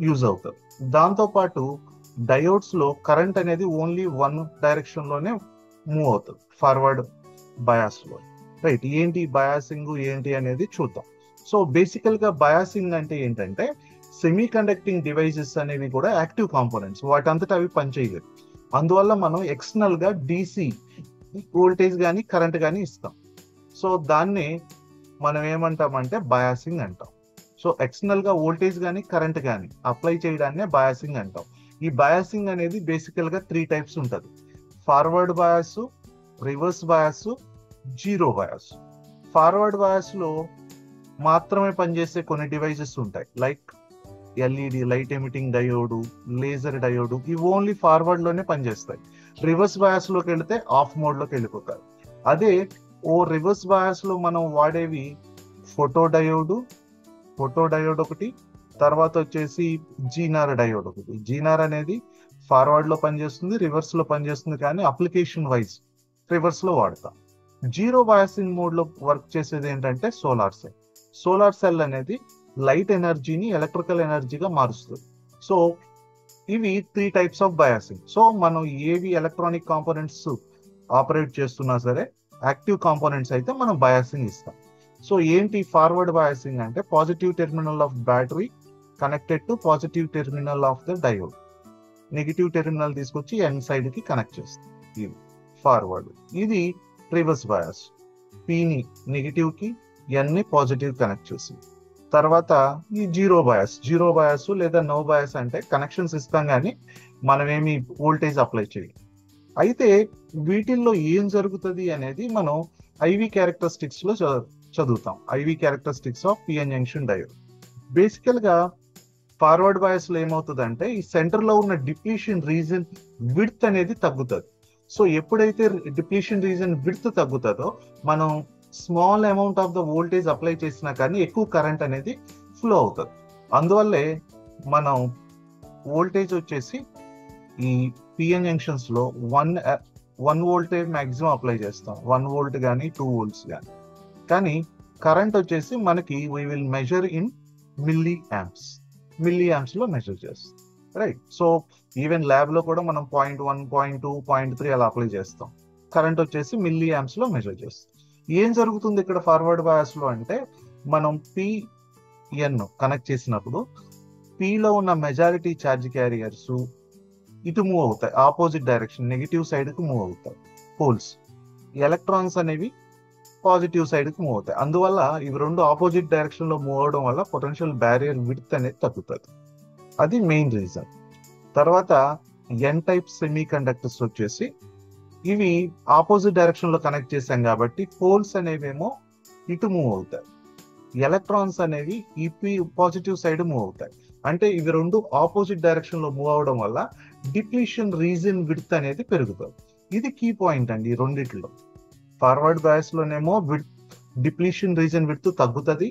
యూజ్ అవుతుంది. దాంతో పాటు డయోడ్స్ లో కరెంట్ అనేది ఓన్లీ వన్ డైరెక్షన్ లోనే మూవ్ అవుతుంది, ఫార్వర్డ్ బయాస్ లో. రైట్. ఏంటి బయాసింగ్ ఏంటి అనేది చూద్దాం. సో బేసికల్ గా బయాసింగ్ అంటే ఏంటంటే సెమీ కండక్టింగ్ డివైసెస్ అనేవి కూడా యాక్టివ్ కాంపోనెంట్స్, వాటంతటా అవి పనిచేయలేదు. అందువల్ల మనం ఎక్స్టర్నల్ గా డిసి వోల్టేజ్ కానీ కరెంట్ కానీ ఇస్తాం. సో దాన్ని మనం ఏమంటామంటే బయాసింగ్ అంటాం. సో ఎక్స్టర్నల్ గా వోల్టేజ్ కానీ కరెంట్ కానీ అప్లై చేయడాన్నే బయాసింగ్ అంటాం. ఈ బయాసింగ్ అనేది బేసికల్ గా 3 టైప్స్ ఉంటుంది: forward bias, reverse bias, zero bias. Forward bias లో మాత్రమే పనిచేసే కొన్ని డివైసెస్ ఉంటాయి, like LED, light emitting diode, laser diode. ఇవి ఓన్లీ ఫార్వర్డ్ లోనే పనిచేస్తాయి. రివర్స్ బయాస్ లోకి వెళితే ఆఫ్ మోడ్ లోకి వెళ్ళిపోతారు. అదే రివర్స్ బయాస్ లో మనం వాడేవి ఫోటో డయోడ్ ఒకటి, తర్వాత వచ్చేసి జీనార్ డయోడ్ ఒకటి. జీనార్ అనేది ఫార్వర్డ్ లో పనిచేస్తుంది, రివర్స్ లో పనిచేస్తుంది, కానీ అప్లికేషన్ వైజ్ రివర్స్ లో వాడతాం. జీరో బయాసింగ్ మోడ్ లో వర్క్ చేసేది ఏంటంటే సోలార్ సెల్. సోలార్ సెల్ అనేది లైట్ ఎనర్జీని ఎలక్ట్రికల్ ఎనర్జీగా మారుస్తుంది. సో ఇవి 3 టైప్స్ ఆఫ్ బయాసింగ్. సో మనం ఏవి ఎలక్ట్రానిక్ కాంపోనెంట్స్ ఆపరేట్ చేస్తున్నా సరే యాక్టివ్ కాంపోనెంట్స్ అయితే మనం బయాసింగ్ ఇస్తాం. సో ఏంటి ఫార్వర్డ్ బయాసింగ్ అంటే positive terminal of battery connected to positive terminal of the diode. Negative terminal తీసుకొచ్చి ఎన్ సైడ్ కి కనెక్ట్ చేస్తుంది. ఇది ఫార్వర్డ్. ఇది రివర్స్ బయాస్. పిని నెగిటివ్ కి, ఎన్ ని పాజిటివ్ కనెక్ట్ చేస్తుంది. తర్వాత ఈ జీరో బయాస్ లేదా నో బయాస్ అంటే కనెక్షన్స్ ఇస్తాం కానీ మనమేమి వోల్టేజ్ అప్లై చేయం. అయితే వీటిల్లో ఏం జరుగుతుంది అనేది మనం ఐవి క్యారెక్టరిస్టిక్స్ లో చదువుతాం. IV characteristics of PN junction diode. బేసికల్ గా ఫార్వర్డ్ బయాస్ లో ఏమవుతుందంటే ఈ సెంటర్ లో ఉన్న డిప్లీషన్ రీజన్ విడ్త్ అనేది తగ్గుతుంది. సో ఎప్పుడైతే డిప్లీషన్ రీజన్ విడ్త్ తగ్గుతుందో మనం small amount of the voltage apply చేసినా కానీ ఎక్కువ కరెంట్ అనేది ఫ్లో అవుతుంది. అందువల్లే మనం వోల్టేజ్ వచ్చేసి ఈ పిఎన్ జంక్షన్స్ లో 1 వోల్టేజ్ మాక్సిమం అప్లై చేస్తాం, 1 వోల్ట్ కానీ 2 వోల్ట్స్ కానీ. కానీ కరెంట్ వచ్చేసి మనకి we will measure in milli amps లో మెజర్ చేస్తాం. రైట్. సో ఈవెన్ ల్యాబ్ లో కూడా మనం 0.1, 0.2, 0.3 అలా అప్లై చేస్తాం. కరెంట్ వచ్చేసి మిల్లీ యాంప్స్ లో మెజర్ చేస్తాం. ఏం జరుగుతుంది ఇక్కడ ఫార్వర్డ్ బయాస్ లో అంటే మనం పిఎన్ కనెక్ట్ చేసినప్పుడు పిలో ఉన్న మెజారిటీ ఛార్జ్ క్యారియర్స్ ఇటు మూవ్ అవుతాయి, ఆపోజిట్ డైరెక్షన్ నెగిటివ్ సైడ్ కు మూవ్ అవుతాయి. పోల్స్ ఎలక్ట్రాన్స్ అనేవి పాజిటివ్ సైడ్ కు మూవ్ అవుతాయి. అందువల్ల ఇవి రెండు ఆపోజిట్ డైరెక్షన్ లో మూవ్ అవడం వల్ల పొటెన్షియల్ బ్యారియర్ విడ్త్ అనేది తగ్గుతుంది. అది మెయిన్ రీజన్. తర్వాత ఎన్ టైప్ సెమీ కండక్టర్స్ వచ్చేసి ఇవి ఆపోజిట్ డైరెక్షన్ లో కనెక్ట్ చేశాం కాబట్టి పోల్స్ అనేవేమో ఇటు మూవ్ అవుతాయి, ఎలక్ట్రాన్స్ అనేవి ఈ పాజిటివ్ సైడ్ మూవ్ అవుతాయి. అంటే ఇవి రెండు ఆపోజిట్ డైరెక్షన్ లో మూవ్ అవడం వల్ల డిప్లీషన్ రీజన్ విడ్త్ అనేది పెరుగుతుంది. ఇది కీ పాయింట్ అండి. ఈ రెండిట్లో ఫార్వర్డ్ బయాస్ లోనేమో డిప్లీషన్ రీజన్ విడ్త్ తగ్గుతుంది,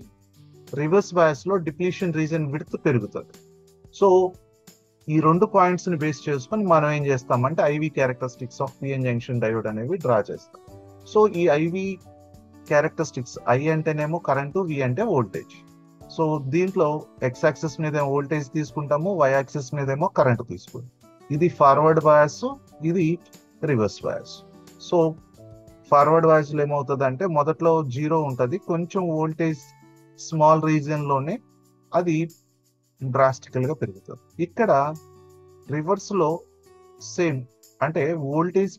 రివర్స్ బయాస్ లో డిప్లీషన్ రీజన్ విడ్త్ పెరుగుతుంది. సో ఈ 2 పాయింట్స్ ని బేస్ చేసుకొని మనం ఏం చేస్తామంటే IV characteristics of PN junction diode అనేవి డ్రా చేస్తాం. సో ఈ ఐవి క్యారెక్టరిస్టిక్స్, ఐ అంటేనేమో కరెంటు, వి అంటే వోల్టేజ్. సో దీంట్లో ఎక్స్ యాక్సిస్ మీద వోల్టేజ్ తీసుకుంటాము, వై యాక్సిస్ మీద ఏమో కరెంట్ తీసుకుంటాం. ఇది ఫార్వర్డ్ బయాస్, ఇది reverse bias. So forward bias లో ఏమవుతుంది అంటే మొదట్లో 0 ఉంటుంది, కొంచెం వోల్టేజ్ స్మాల్ రీజియన్ లోనే అది డ్రాస్టికల్ గా పెరుగుతుంది. ఇక్కడ రివర్స్ లో సేమ్, అంటే వోల్టేజ్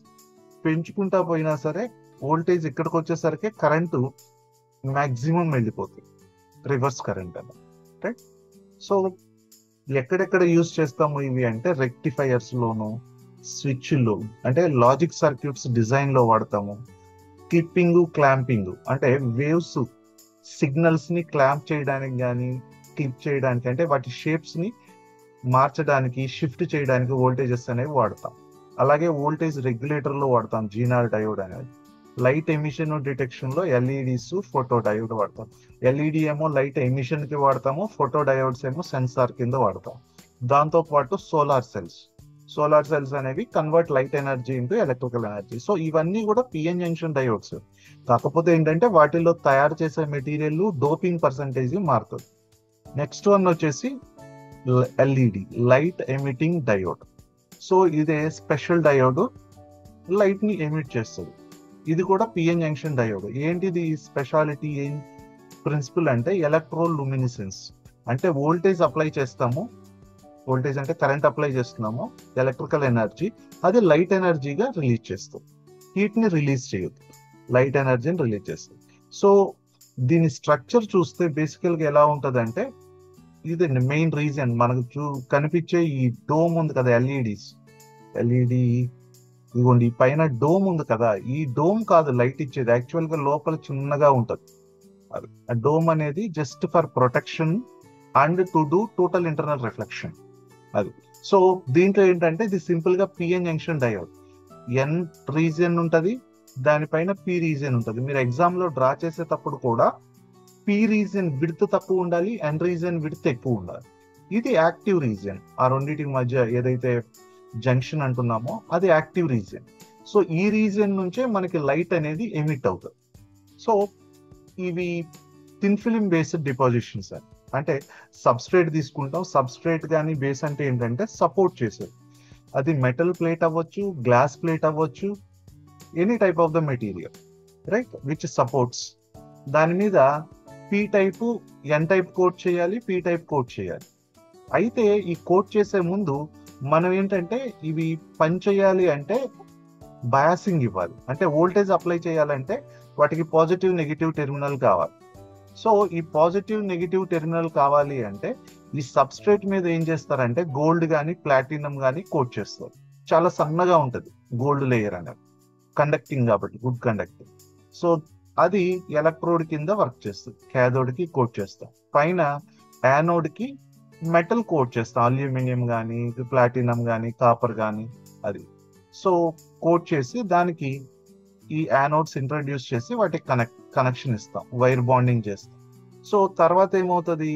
పెంచుకుంటా పోయినా సరే వోల్టేజ్ ఇక్కడికి వచ్చేసరికి కరెంటు మాక్సిమం వెళ్ళిపోతుంది, రివర్స్ కరెంట్ అని. రైట్. సో ఎక్కడెక్కడ యూజ్ చేస్తాము ఇవి అంటే రెక్టిఫైయర్స్ లోను, స్విచ్లు అంటే లాజిక్ సర్క్యూట్స్ డిజైన్ లో వాడతాము. క్లిప్పింగ్, క్లాంపింగ్ అంటే వేవ్స్ సిగ్నల్స్ ని క్లాంప్ చేయడానికి కానీ క్లిప్ చేయడానికి, అంటే వాటి షేప్స్ ని మార్చడానికి, షిఫ్ట్ చేయడానికి వోల్టేజెస్ అనేవి వాడతాం. అలాగే వోల్టేజ్ రెగ్యులేటర్ లో వాడతాం జీనార్ డయోడ్ అనేది. లైట్ ఎమిషన్ డిటెక్షన్ లో ఎల్ఈడిస్, ఫోటో డయోడ్ వాడతాం. ఎల్ఈడి ఏమో లైట్ ఎమిషన్ కి వాడతాము, ఫోటో డయోడ్స్ ఏమో సెన్సార్ కింద వాడతాం. దాంతో పాటు సోలార్ సెల్స్ అనేవి convert light energy into electrical energy. So ఇవన్నీ కూడా పిఎన్ జంక్షన్ డయోడ్స్. కాకపోతే ఏంటంటే వాటిలో తయారు చేసే మెటీరియల్ డోపింగ్ పర్సంటేజ్ మారుతుంది. నెక్స్ట్ వన్ వచ్చేసి LED, light emitting diode. So ఇదే స్పెషల్ డయోడ్, లైట్ ని ఎమిట్ చేస్తుంది. ఇది కూడా పిఎన్ జంక్షన్ డయోడ్. ఏంటిది స్పెషాలిటీ, ఏం ప్రిన్సిపల్ అంటే ఎలక్ట్రోలుమినిసెన్స్. అంటే వోల్టేజ్ అప్లై చేస్తాము, వోల్టేజ్ అంటే కరెంట్ అప్లై చేస్తున్నాము, ఎలక్ట్రికల్ ఎనర్జీ, అది లైట్ ఎనర్జీగా రిలీజ్ చేస్తాం. హీట్ ని రిలీజ్ చేయదు, లైట్ ఎనర్జీని రిలీజ్ చేస్తుంది. సో దీని స్ట్రక్చర్ చూస్తే బేసికల్ గా ఎలా ఉంటది అంటే, ఇది మెయిన్ రీజన్ మనకు కనిపించే ఈ డోమ్ ఉంది కదా, ఎల్ఈడి ఇదిగోండి ఈ పైన డోమ్ ఉంది కదా, ఈ డోమ్ కాదు లైట్ ఇచ్చేది, యాక్చువల్ గా లోపల చిన్నగా ఉంటది. ఆ డోమ్ అనేది just for protection and to do total internal reflection అది. సో దీంట్లో ఏంటంటే ఇది సింపుల్ గా PN junction diode. N region ఉంటది, దానిపైన పి రీజియన్ ఉంటది. మీరు ఎగ్జామ్ లో డ్రా చేసేటప్పుడు కూడా పి రీజియన్ విడ్త్ తక్కువ ఉండాలి, ఎన్ రీజియన్ విడ్త్ ఎక్కువ ఉండాలి. ఇది యాక్టివ్ రీజియన్. ఆ రెండింటి మధ్య ఏదైతే జంక్షన్ అంటున్నామో అది యాక్టివ్ రీజియన్. సో ఈ రీజియన్ నుంచే మనకి లైట్ అనేది ఎమిట్ అవుతుంది. సో ఇవి థిన్ ఫిలిం బేస్డ్ డిపాజిషన్స్ అంటే సబ్స్ట్రేట్ తీసుకుంటాం. సబ్స్ట్రేట్ కానీ బేస్ అంటే ఏంటంటే సపోర్ట్ చేసేది. అది మెటల్ ప్లేట్ అవ్వచ్చు, గ్లాస్ ప్లేట్ అవ్వచ్చు, any type of the material right which supports. దాని మీద P type, N type coat చేయాలి, పి టైప్ కోట్ చేయాలి. అయితే ఈ కోట్ చేసే ముందు మనం ఏంటంటే ఇవి పని చేయాలి అంటే బయాసింగ్ ఇవ్వాలి. అంటే వోల్టేజ్ అప్లై చేయాలంటే వాటికి పాజిటివ్ నెగిటివ్ టెర్మినల్ కావాలి. సో ఈ పాజిటివ్ నెగిటివ్ టెర్మినల్ కావాలి అంటే ఈ సబ్స్ట్రేట్ మీద ఏం చేస్తారంటే గోల్డ్ కానీ ప్లాటినం కానీ కోట్ చేస్తారు. చాలా సన్నగా ఉంటది గోల్డ్ లేయర్ అనేది, కండక్టింగ్ కాబట్టి, గుడ్ కండక్టింగ్. సో అది ఎలక్ట్రోడ్ కింద వర్క్ చేస్తుంది. క్యాథోడ్ కి కోట్ చేస్తాం, పైన యానోడ్ కి మెటల్ కోట్ చేస్తాం, అల్యూమినియం కానీ ప్లాటినం కానీ కాపర్ కానీ అది. సో కోట్ చేసి దానికి ఈ యానోడ్స్ ఇంట్రడ్యూస్ చేసి వాటికి కనెక్షన్ ఇస్తాం, వైర్ బాండింగ్ చేస్తాం. సో తర్వాత ఏమవుతుంది,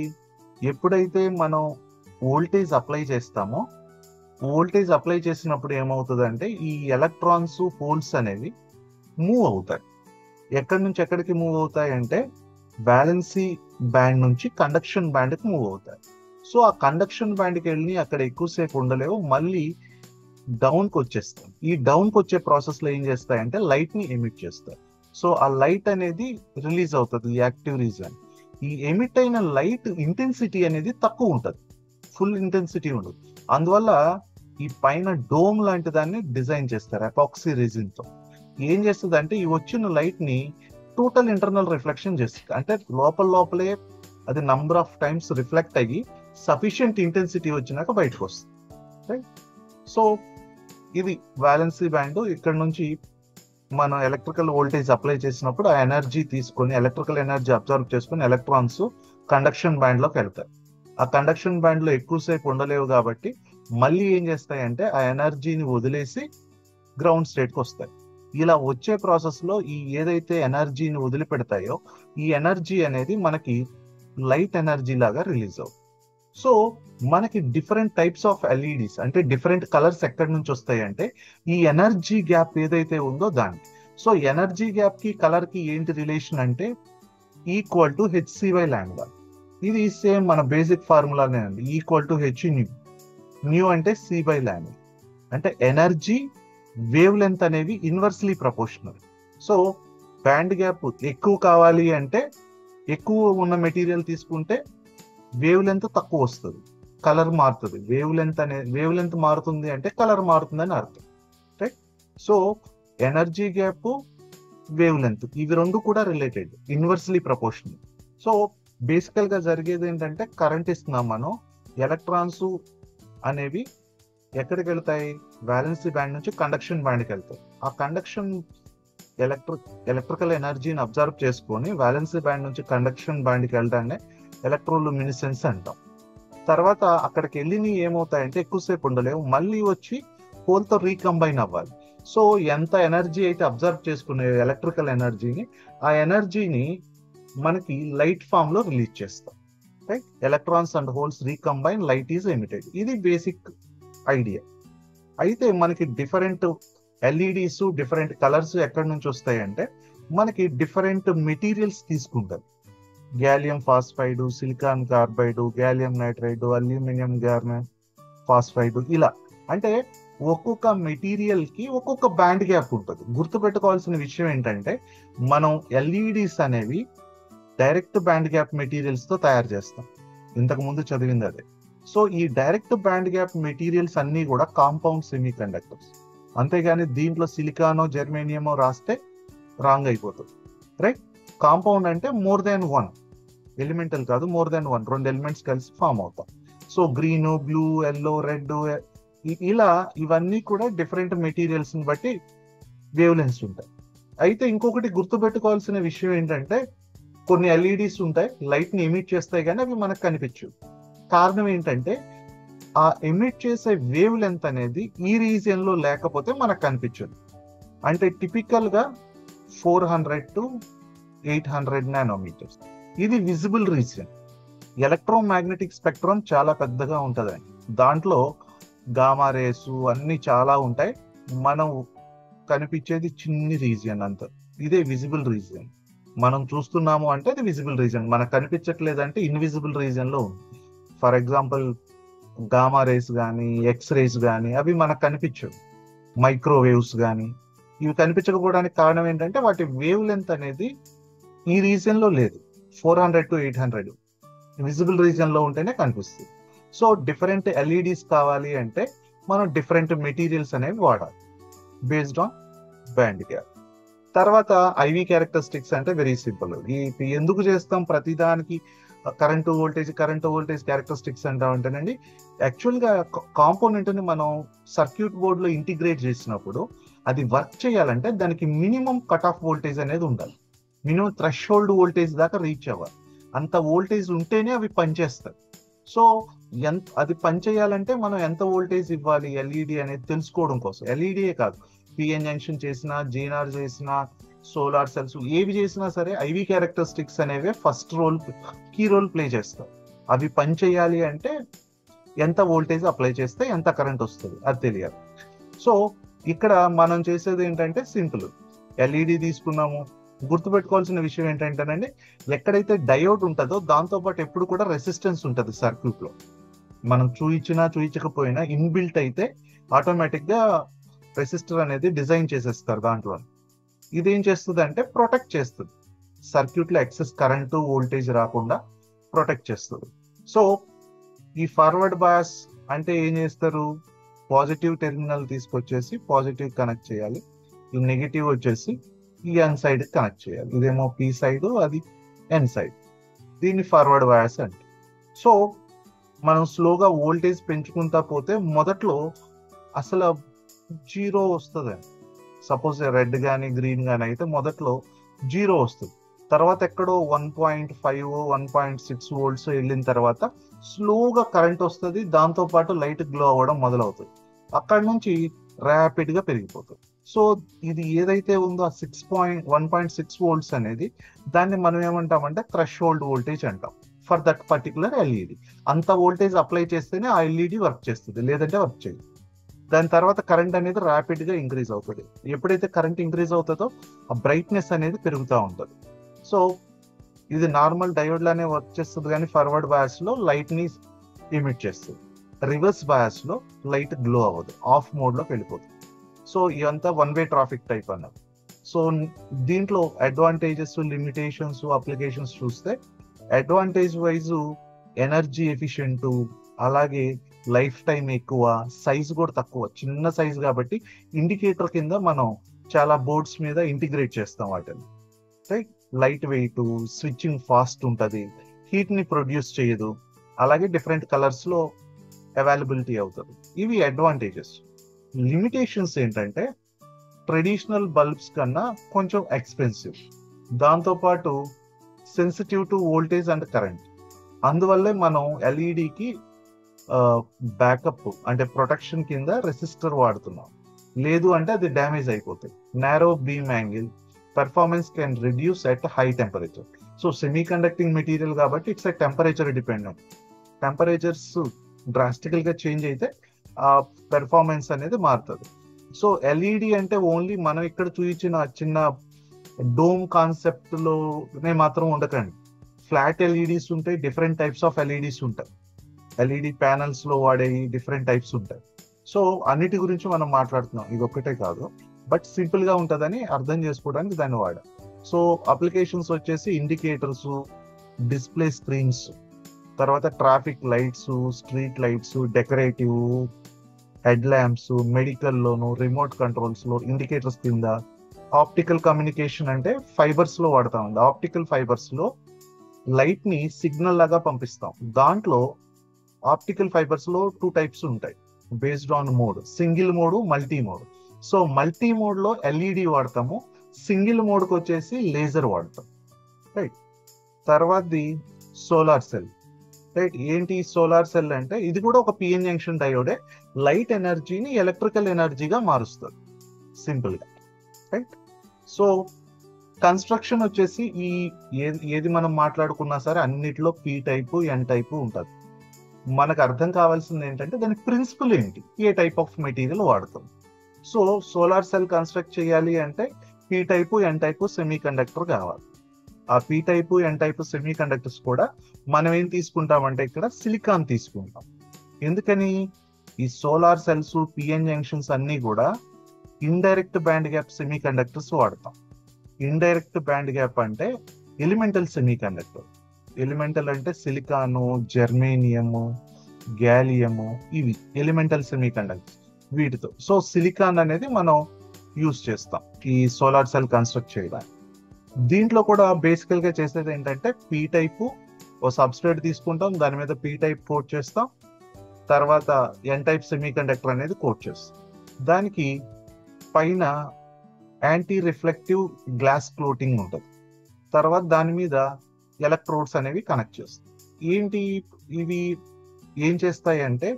ఎప్పుడైతే మనం వోల్టేజ్ అప్లై చేస్తామో, వోల్టేజ్ అప్లై చేసినప్పుడు ఏమవుతుంది అంటే ఈ ఎలక్ట్రాన్స్, హోల్స్ అనేవి మూవ్ అవుతాయి. ఎక్కడి నుంచి ఎక్కడికి మూవ్ అవుతాయి అంటే వ్యాలెన్సీ బ్యాండ్ నుంచి కండక్షన్ బ్యాండ్ కి మూవ్ అవుతాయి. సో ఆ కండక్షన్ బ్యాండ్ కి వెళ్ళి అక్కడ ఎక్కువసేపు ఉండలేవు, మళ్ళీ డౌన్ కి వచ్చేస్తాయి. ఈ డౌన్ కి వచ్చే ప్రాసెస్ లో ఏం చేస్తాయంటే లైట్ ని ఎమిట్ చేస్తాయి. సో ఆ లైట్ అనేది రిలీజ్ అవుతుంది యాక్టివ్ రీజన్. ఈ ఎమిట్ అయిన లైట్ ఇంటెన్సిటీ అనేది తక్కువ ఉంటుంది, ఫుల్ ఇంటెన్సిటీ ఉండదు. అందువల్ల ఈ పైన డోమ్ లాంటి దాన్ని డిజైన్ చేస్తారు ఎపాక్సీ రెసిన్ తో. ఏం చేస్తుంది అంటే ఈ వచ్చిన లైట్ ని టోటల్ ఇంటర్నల్ రిఫ్లెక్షన్ చేస్తుంది. అంటే లోపలే అది నంబర్ ఆఫ్ టైమ్స్ రిఫ్లెక్ట్ అయ్యి సఫిషియంట్ ఇంటెన్సిటీ వచ్చినాక బయటకు వస్తుంది రైట్. సో ఇది వ్యాలెన్సీ బ్యాండ్. ఇక్కడ నుంచి మనం ఎలక్ట్రికల్ వోల్టేజ్ అప్లై చేసినప్పుడు ఆ ఎనర్జీ తీసుకొని, ఎలక్ట్రికల్ ఎనర్జీ అబ్జర్వ్ చేసుకుని ఎలక్ట్రాన్స్ కండక్షన్ బ్యాండ్ లోకి వెళ్తాయి. ఆ కండక్షన్ బ్యాండ్ లో ఎక్కువసేపు ఉండలేవు కాబట్టి మళ్ళీ ఏం చేస్తాయంటే ఆ ఎనర్జీని వదిలేసి గ్రౌండ్ స్టేట్ కి వస్తాయి. ఇలా వచ్చే ప్రాసెస్ లో ఈ ఏదైతే ఎనర్జీని వదిలిపెడతాయో ఈ ఎనర్జీ అనేది మనకి లైట్ ఎనర్జీ లాగా రిలీజ్ అవుతుంది. సో మనకి డిఫరెంట్ టైప్స్ ఆఫ్ ఎల్ఈడీస్ అంటే డిఫరెంట్ కలర్స్ ఎక్కడి నుంచి వస్తాయి అంటే ఈ ఎనర్జీ గ్యాప్ ఏదైతే ఉందో దానికి. సో ఎనర్జీ గ్యాప్ కి కలర్ కి ఏంటి రిలేషన్ అంటే ఈక్వల్ టు హెచ్సివై లాంబ్డా. ఇది సేమ్ మన బేసిక్ ఫార్ములానే అండి, equal to H new. New అంటే సి బై లాంబ్డా. అంటే ఎనర్జీ వేవ్ లెంత్ అనేవి inversely proportional. So band gap ఎక్కువ కావాలి అంటే ఎక్కువ ఉన్న మెటీరియల్ తీసుకుంటే వేవ్ లెంత్ తక్కువ వస్తుంది, కలర్ మారుతుంది. వేవ్ లెంత్ మారుతుంది అంటే కలర్ మారుతుందని అర్థం right. So energy gap, wave length ఇవి రెండు కూడా రిలేటెడ్, ఇన్వర్స్లీ ప్రపోర్షనల్. సో బేసికల్ గా జరిగేది ఏంటంటే కరెంట్ ఇస్తున్నాం మనం, ఎలక్ట్రాన్స్ అనేవి ఎక్కడికి వెళ్తాయి, వ్యాలెన్సీ బ్యాండ్ నుంచి కండక్షన్ బ్యాండ్కి వెళ్తాయి. ఆ కండక్షన్ ఎలక్ట్రికల్ ఎనర్జీని అబ్జర్వ్ చేసుకొని వ్యాలెన్సీ బ్యాండ్ నుంచి కండక్షన్ బ్యాండ్కి వెళ్ళడాన్ని ఎలక్ట్రోలుమినిసెన్స్ అంటాం. తర్వాత అక్కడికి వెళ్ళి ఏమవుతాయంటే ఎక్కువసేపు ఉండలేవు, మళ్ళీ వచ్చి హోల్తో రీకంబైన్ అవ్వాలి. సో ఎంత ఎనర్జీ అయితే అబ్జర్వ్ చేసుకునే ఎలక్ట్రికల్ ఎనర్జీని, ఆ ఎనర్జీని మనకి లైట్ ఫామ్ లో రిలీజ్ చేస్తాం. Right, electrons and holes recombine, light is emitted. ఇది బేసిక్ ఐడియా. అయితే మనకి డిఫరెంట్ ఎల్ఈడీస్, డిఫరెంట్ కలర్స్ ఎక్కడి నుంచి వస్తాయంటే మనకి డిఫరెంట్ మెటీరియల్స్ తీసుకుంటారు. Gallium phosphide, silicon carbide, gallium nitride, aluminium garnet phosphide, ఇలా. అంటే ఒక్కొక్క మెటీరియల్ కి ఒక్కొక్క బ్యాండ్ గ్యాప్ ఉంటుంది. గుర్తుపెట్టుకోవాల్సిన విషయం ఏంటంటే మనం ఎల్ఈడీస్ అనేవి డైరెక్ట్ బ్యాండ్ గ్యాప్ మెటీరియల్స్ తో తయారు చేస్తాం. ఇంతకు ముందు చదివింది అదే. సో ఈ డైరెక్ట్ బ్యాండ్ గ్యాప్ మెటీరియల్స్ అన్ని కూడా కాంపౌండ్ సెమీ కండక్టర్స్. అంతేగాని దీంట్లో సిలికానో జెర్మేనియమో రాస్తే రాంగ్ అయిపోతుంది. రైట్, కాంపౌండ్ అంటే మోర్ దాన్ వన్ ఎలిమెంటల్ కాదు, మోర్ దాన్ వన్, 2 ఎలిమెంట్స్ కలిసి ఫామ్ అవుతాం. So green, blue, yellow, red, ఇలా ఇవన్నీ కూడా డిఫరెంట్ మెటీరియల్స్ ని బట్టి వేవ్ లెన్స్ ఉంటాయి. అయితే ఇంకొకటి గుర్తుపెట్టుకోవాల్సిన విషయం ఏంటంటే కొన్ని ఎల్ఈడీస్ ఉంటాయి, లైట్ ని ఎమిట్ చేస్తాయి కానీ అవి మనకు కనిపించవు. కారణం ఏంటంటే ఆ ఎమిట్ చేసే వేవ్ లెంత్ అనేది ఈ రీజియన్ లో లేకపోతే మనకు కనిపించదు. అంటే టిపికల్ గా 400 to 800 నానోమీటర్స్, ఇది విజిబుల్ రీజియన్. ఎలక్ట్రోమాగ్నెటిక్ స్పెక్ట్రమ్ చాలా పెద్దగా ఉంటదండి. దాంట్లో గామా రేస్ అన్ని చాలా ఉంటాయి. మనం కనిపించేది చిన్ని రీజియన్ అంతా. ఇదే విజిబుల్ రీజియన్. మనం చూస్తున్నాము అంటే అది విజిబుల్ రీజియన్, మనకు కనిపించట్లేదంటే ఇన్విజిబుల్ రీజియన్ లో ఉంది. ఫర్ ఎగ్జాంపుల్ గామా రేస్ కానీ, ఎక్స్ రేస్ కానీ అవి మనకు కనిపించవు. మైక్రోవేవ్స్ కానీ ఇవి కనిపించకపోవడానికి కారణం ఏంటంటే వాటి వేవ్ లెంత్ అనేది ఈ రీజియన్ లో లేదు. 400 to 800 విజిబుల్ రీజియన్ లో ఉంటేనే కనిపిస్తుంది. సో డిఫరెంట్ ఎల్ఈడీస్ కావాలి అంటే మనం డిఫరెంట్ మెటీరియల్స్ అనేవి వాడాలి బేస్డ్ ఆన్ బ్యాండ్ గ్యాప్. తర్వాత ఐవి క్యారెక్టరిస్టిక్స్ అంటే వెరీ సింపుల్. ఈ ఎందుకు చేస్తాం ప్రతిదానికి కరెంటు వోల్టేజ్ క్యారెక్టరిస్టిక్స్ అంటామంటేనండి, యాక్చువల్ గా కాంపోనెంట్ ని మనం సర్క్యూట్ బోర్డ్ లో ఇంటిగ్రేట్ చేసినప్పుడు అది వర్క్ చేయాలంటే దానికి మినిమం కట్ ఆఫ్ వోల్టేజ్ అనేది ఉండాలి. మినిమం థ్రెషోల్డ్ వోల్టేజ్ దాకా రీచ్ అవ్వాలి. అంత వోల్టేజ్ ఉంటేనే అవి పనిచేస్తాయి. సో అది పనిచేయాలంటే మనం ఎంత వోల్టేజ్ ఇవ్వాలి ఎల్ఈడి అనేది తెలుసుకోవడం కోసం. ఎల్ఈడియే కాదు, పిఎన్ జంక్షన్ చేసినా, జీఎన్ఆర్ చేసినా, సోలార్ సెల్స్ ఏవి చేసినా సరే ఐవి క్యారెక్టరిస్టిక్స్ అనేవి ఫస్ట్ కీ రోల్ ప్లే చేస్తాయి. అవి పని చేయాలి అంటే ఎంత వోల్టేజ్ అప్లై చేస్తే ఎంత కరెంట్ వస్తుంది అది తెలియాలి. సో ఇక్కడ మనం చేసేది ఏంటంటే సింపుల్, ఎల్ఈడి తీసుకున్నాము. గుర్తుపెట్టుకోవాల్సిన విషయం ఏంటంటేనండి, ఎక్కడైతే డయోడ్ ఉంటుందో దాంతో పాటు ఎప్పుడు కూడా రెసిస్టెన్స్ ఉంటుంది సర్క్యూట్ లో. మనం చూయించకపోయినా ఇన్బిల్ట్ అయితే ఆటోమేటిక్ గా రెసిస్టర్ అనేది డిజైన్ చేసేస్తారు దాంట్లో. ఇదేం చేస్తుంది అంటే ప్రొటెక్ట్ చేస్తుంది, సర్క్యూట్ లో ఎక్సెస్ కరెంటు వోల్టేజ్ రాకుండా ప్రొటెక్ట్ చేస్తుంది. సో ఈ ఫార్వర్డ్ బయాస్ అంటే ఏం చేస్తారు, పాజిటివ్ టెర్మినల్ తీసుకొచ్చేసి పాజిటివ్ కనెక్ట్ చేయాలి, ఈ నెగిటివ్ వచ్చేసి ఈ ఎన్ సైడ్ కనెక్ట్ చేయాలి. ఇదేమో పి సైడ్, అది ఎన్ సైడ్. దీన్ని ఫార్వర్డ్ బయాస్ అంటే. సో మనం స్లోగా వోల్టేజ్ పెంచుకుంటా పోతే మొదట్లో అసలు 0 వస్తుంది. సపోజ్ రెడ్ కానీ గ్రీన్ కానీ అయితే మొదట్లో 0 వస్తుంది. తర్వాత ఎక్కడో 1.5 1.6 వోల్ట్స్ వెళ్ళిన తర్వాత స్లోగా కరెంట్ వస్తుంది, దాంతో పాటు లైట్ గ్లో అవ్వడం మొదలవుతుంది. అక్కడ నుంచి ర్యాపిడ్ గా పెరిగిపోతుంది. సో ఇది ఏదైతే ఉందో ఆ 1.6 వోల్ట్స్ అనేది దాన్ని మనం ఏమంటామంటే థ్రెషోల్డ్ వోల్టేజ్ అంటాం ఫర్ దట్ పర్టికులర్ ఎల్ఈడి. అంత వోల్టేజ్ అప్లై చేస్తేనే ఆ ఎల్ఈడి వర్క్ చేస్తుంది, లేదంటే వర్క్ చేయదు. దాని తర్వాత కరెంట్ అనేది ర్యాపిడ్ గా ఇంక్రీజ్ అవుతుంది. ఎప్పుడైతే కరెంట్ ఇంక్రీజ్ అవుతుందో ఆ బ్రైట్నెస్ అనేది పెరుగుతూ ఉంటుంది. సో ఇది నార్మల్ డయోడ్ లానే వర్క్ చేస్తుంది, కానీ ఫార్వర్డ్ బయాస్ లో లైట్ ని ఎమిట్ చేస్తుంది. రివర్స్ బయాస్ లో లైట్ గ్లో అవ్వదు, ఆఫ్ మోడ్ లోకి వెళ్ళిపోతుంది. సో ఇదంతా వన్ వే ట్రాఫిక్ టైప్ అన్నది. సో దీంట్లో అడ్వాంటేజెస్, లిమిటేషన్స్, అప్లికేషన్స్ చూస్తే అడ్వాంటేజ్ వైజ్ ఎనర్జీ ఎఫిషియెంట్, అలాగే లైఫ్ టైం ఎక్కువ, సైజ్ కూడా తక్కువ, చిన్న సైజ్ కాబట్టి ఇండికేటర్ కింద మనం చాలా బోర్డ్స్ మీద ఇంటిగ్రేట్ చేస్తాం వాటిని. Right, light weight, switching fast ఉంటుంది, హీట్ ని ప్రొడ్యూస్ చేయదు, అలాగే డిఫరెంట్ కలర్స్ లో అవైలబిలిటీ అవుతుంది. ఇవి అడ్వాంటేజెస్. లిమిటేషన్స్ ఏంటంటే ట్రెడిషనల్ బల్బ్స్ కన్నా కొంచెం ఎక్స్పెన్సివ్, దాంతోపాటు sensitive to voltage and current. అందువల్లే మనం ఎల్ఈడికి బ్యాకప్ అంటే ప్రొటెక్షన్ కింద రెసిస్టర్ వాడుతున్నాం. లేదు అంటే అది డ్యామేజ్ అయిపోతాయి. Narrow beam angle performance can reduce at high temperature. So semi conducting material కాబట్టి it's a temperature dependent. Temperatures డ్రాస్టికల్ గా చేంజ్ అయితే ఆ పెర్ఫార్మెన్స్ అనేది మారుతుంది. సో ఎల్ఈడి అంటే ఓన్లీ మనం ఇక్కడ చూపించిన చిన్న డోమ్ కాన్సెప్ట్ లోనే మాత్రం ఉండకండి. ఫ్లాట్ ఎల్ఈడీస్ ఉంటాయి, డిఫరెంట్ టైప్స్ ఆఫ్ ఎల్ఈడీస్ ఉంటాయి. ఎల్ఈడి ప్యానల్స్ లో వాడే డిఫరెంట్ టైప్స్ ఉంటాయి. సో అన్నిటి గురించి మనం మాట్లాడుతున్నాం, ఇది ఒక్కటే కాదు, బట్ సింపుల్ గా ఉంటుందని అర్థం చేసుకోవడానికి దాన్ని వాడాం. సో అప్లికేషన్స్ వచ్చేసి ఇండికేటర్స్, డిస్ప్లే స్క్రీన్స్, తర్వాత traffic lights, street lights, decorative head lamps, medical లోను, రిమోట్ కంట్రోల్స్ లో ఇండికేటర్స్ కింద. ఆప్టికల్ కమ్యూనికేషన్ అంటే ఫైబర్స్ లో వాడతామండి. ఆప్టికల్ ఫైబర్స్ లో లైట్ ని సిగ్నల్ లాగా పంపిస్తాం. దాంట్లో ఆప్టికల్ ఫైబర్స్ లో 2 టైప్స్ ఉంటాయి based on mode, single mode, multi mode. So multi mode లో ఎల్ఈడి వాడతాము, సింగిల్ మోడ్ కి వచ్చేసి లేజర్ వాడతాం. రైట్. తర్వాతది సోలార్ సెల్. రైట్. ఏంటి సోలార్ సెల్ అంటే ఇది కూడా ఒక పిఎన్ జంక్షన్ డయోడే, లైట్ ఎనర్జీని ఎలక్ట్రికల్ ఎనర్జీగా మారుస్తుంది సింపుల్ గా. రైట్. సో కన్స్ట్రక్షన్ వచ్చేసి ఈ ఏది మనం మాట్లాడుకున్నా సరే అన్నిటిలో పి టైపు ఎన్ టైపు ఉంటుంది. మనకు అర్థం కావాల్సింది ఏంటంటే దాని ప్రిన్సిపల్ ఏంటి, ఏ టైప్ ఆఫ్ మెటీరియల్ వాడతాం. సో సోలార్ సెల్ కన్స్ట్రక్ట్ చేయాలి అంటే పి టైపు ఎన్ టైపు సెమీ కండక్టర్ కావాలి. ఆ పి టైపు ఎన్ టైపు సెమీ కండక్టర్స్ కూడా మనం ఏం తీసుకుంటామంటే ఇక్కడ సిలికాన్ తీసుకుంటాం. ఎందుకని? ఈ సోలార్ సెల్స్, పిఎన్ జంక్షన్స్ అన్ని కూడా indirect band gap semi conductors వాడతాం. ఇండైరెక్ట్ బ్యాండ్ గ్యాప్ అంటే ఎలిమెంటల్ సెమీ కండక్టర్. ఎలిమెంటల్ అంటే సిలికాను, జెర్మేనియము, గ్యాలియము, ఇవి ఎలిమెంటల్ సెమీ కండక్టర్స్ వీటితో. సో సిలికాన్ అనేది మనం యూజ్ చేస్తాం ఈ సోలార్ సెల్ కన్స్ట్రక్ట్ చేయడానికి. దీంట్లో కూడా బేసికల్ గా చేసేది ఏంటంటే పి టైపు ఓ సబ్స్ట్రేట్ తీసుకుంటాం, దాని మీద పి టైప్ కోట్ చేస్తాం, తర్వాత ఎన్ టైప్ సెమీ కండక్టర్ అనేది కోట్ చేస్తాం. దానికి పైన యాంటీ రిఫ్లెక్టివ్ గ్లాస్ కోటింగ్ ఉంటుంది. తర్వాత దాని మీద ఎలక్ట్రోడ్స్ అనేవి కనెక్ట్ చేస్తాం. ఏంటి ఇవి ఏం చేస్తాయి అంటే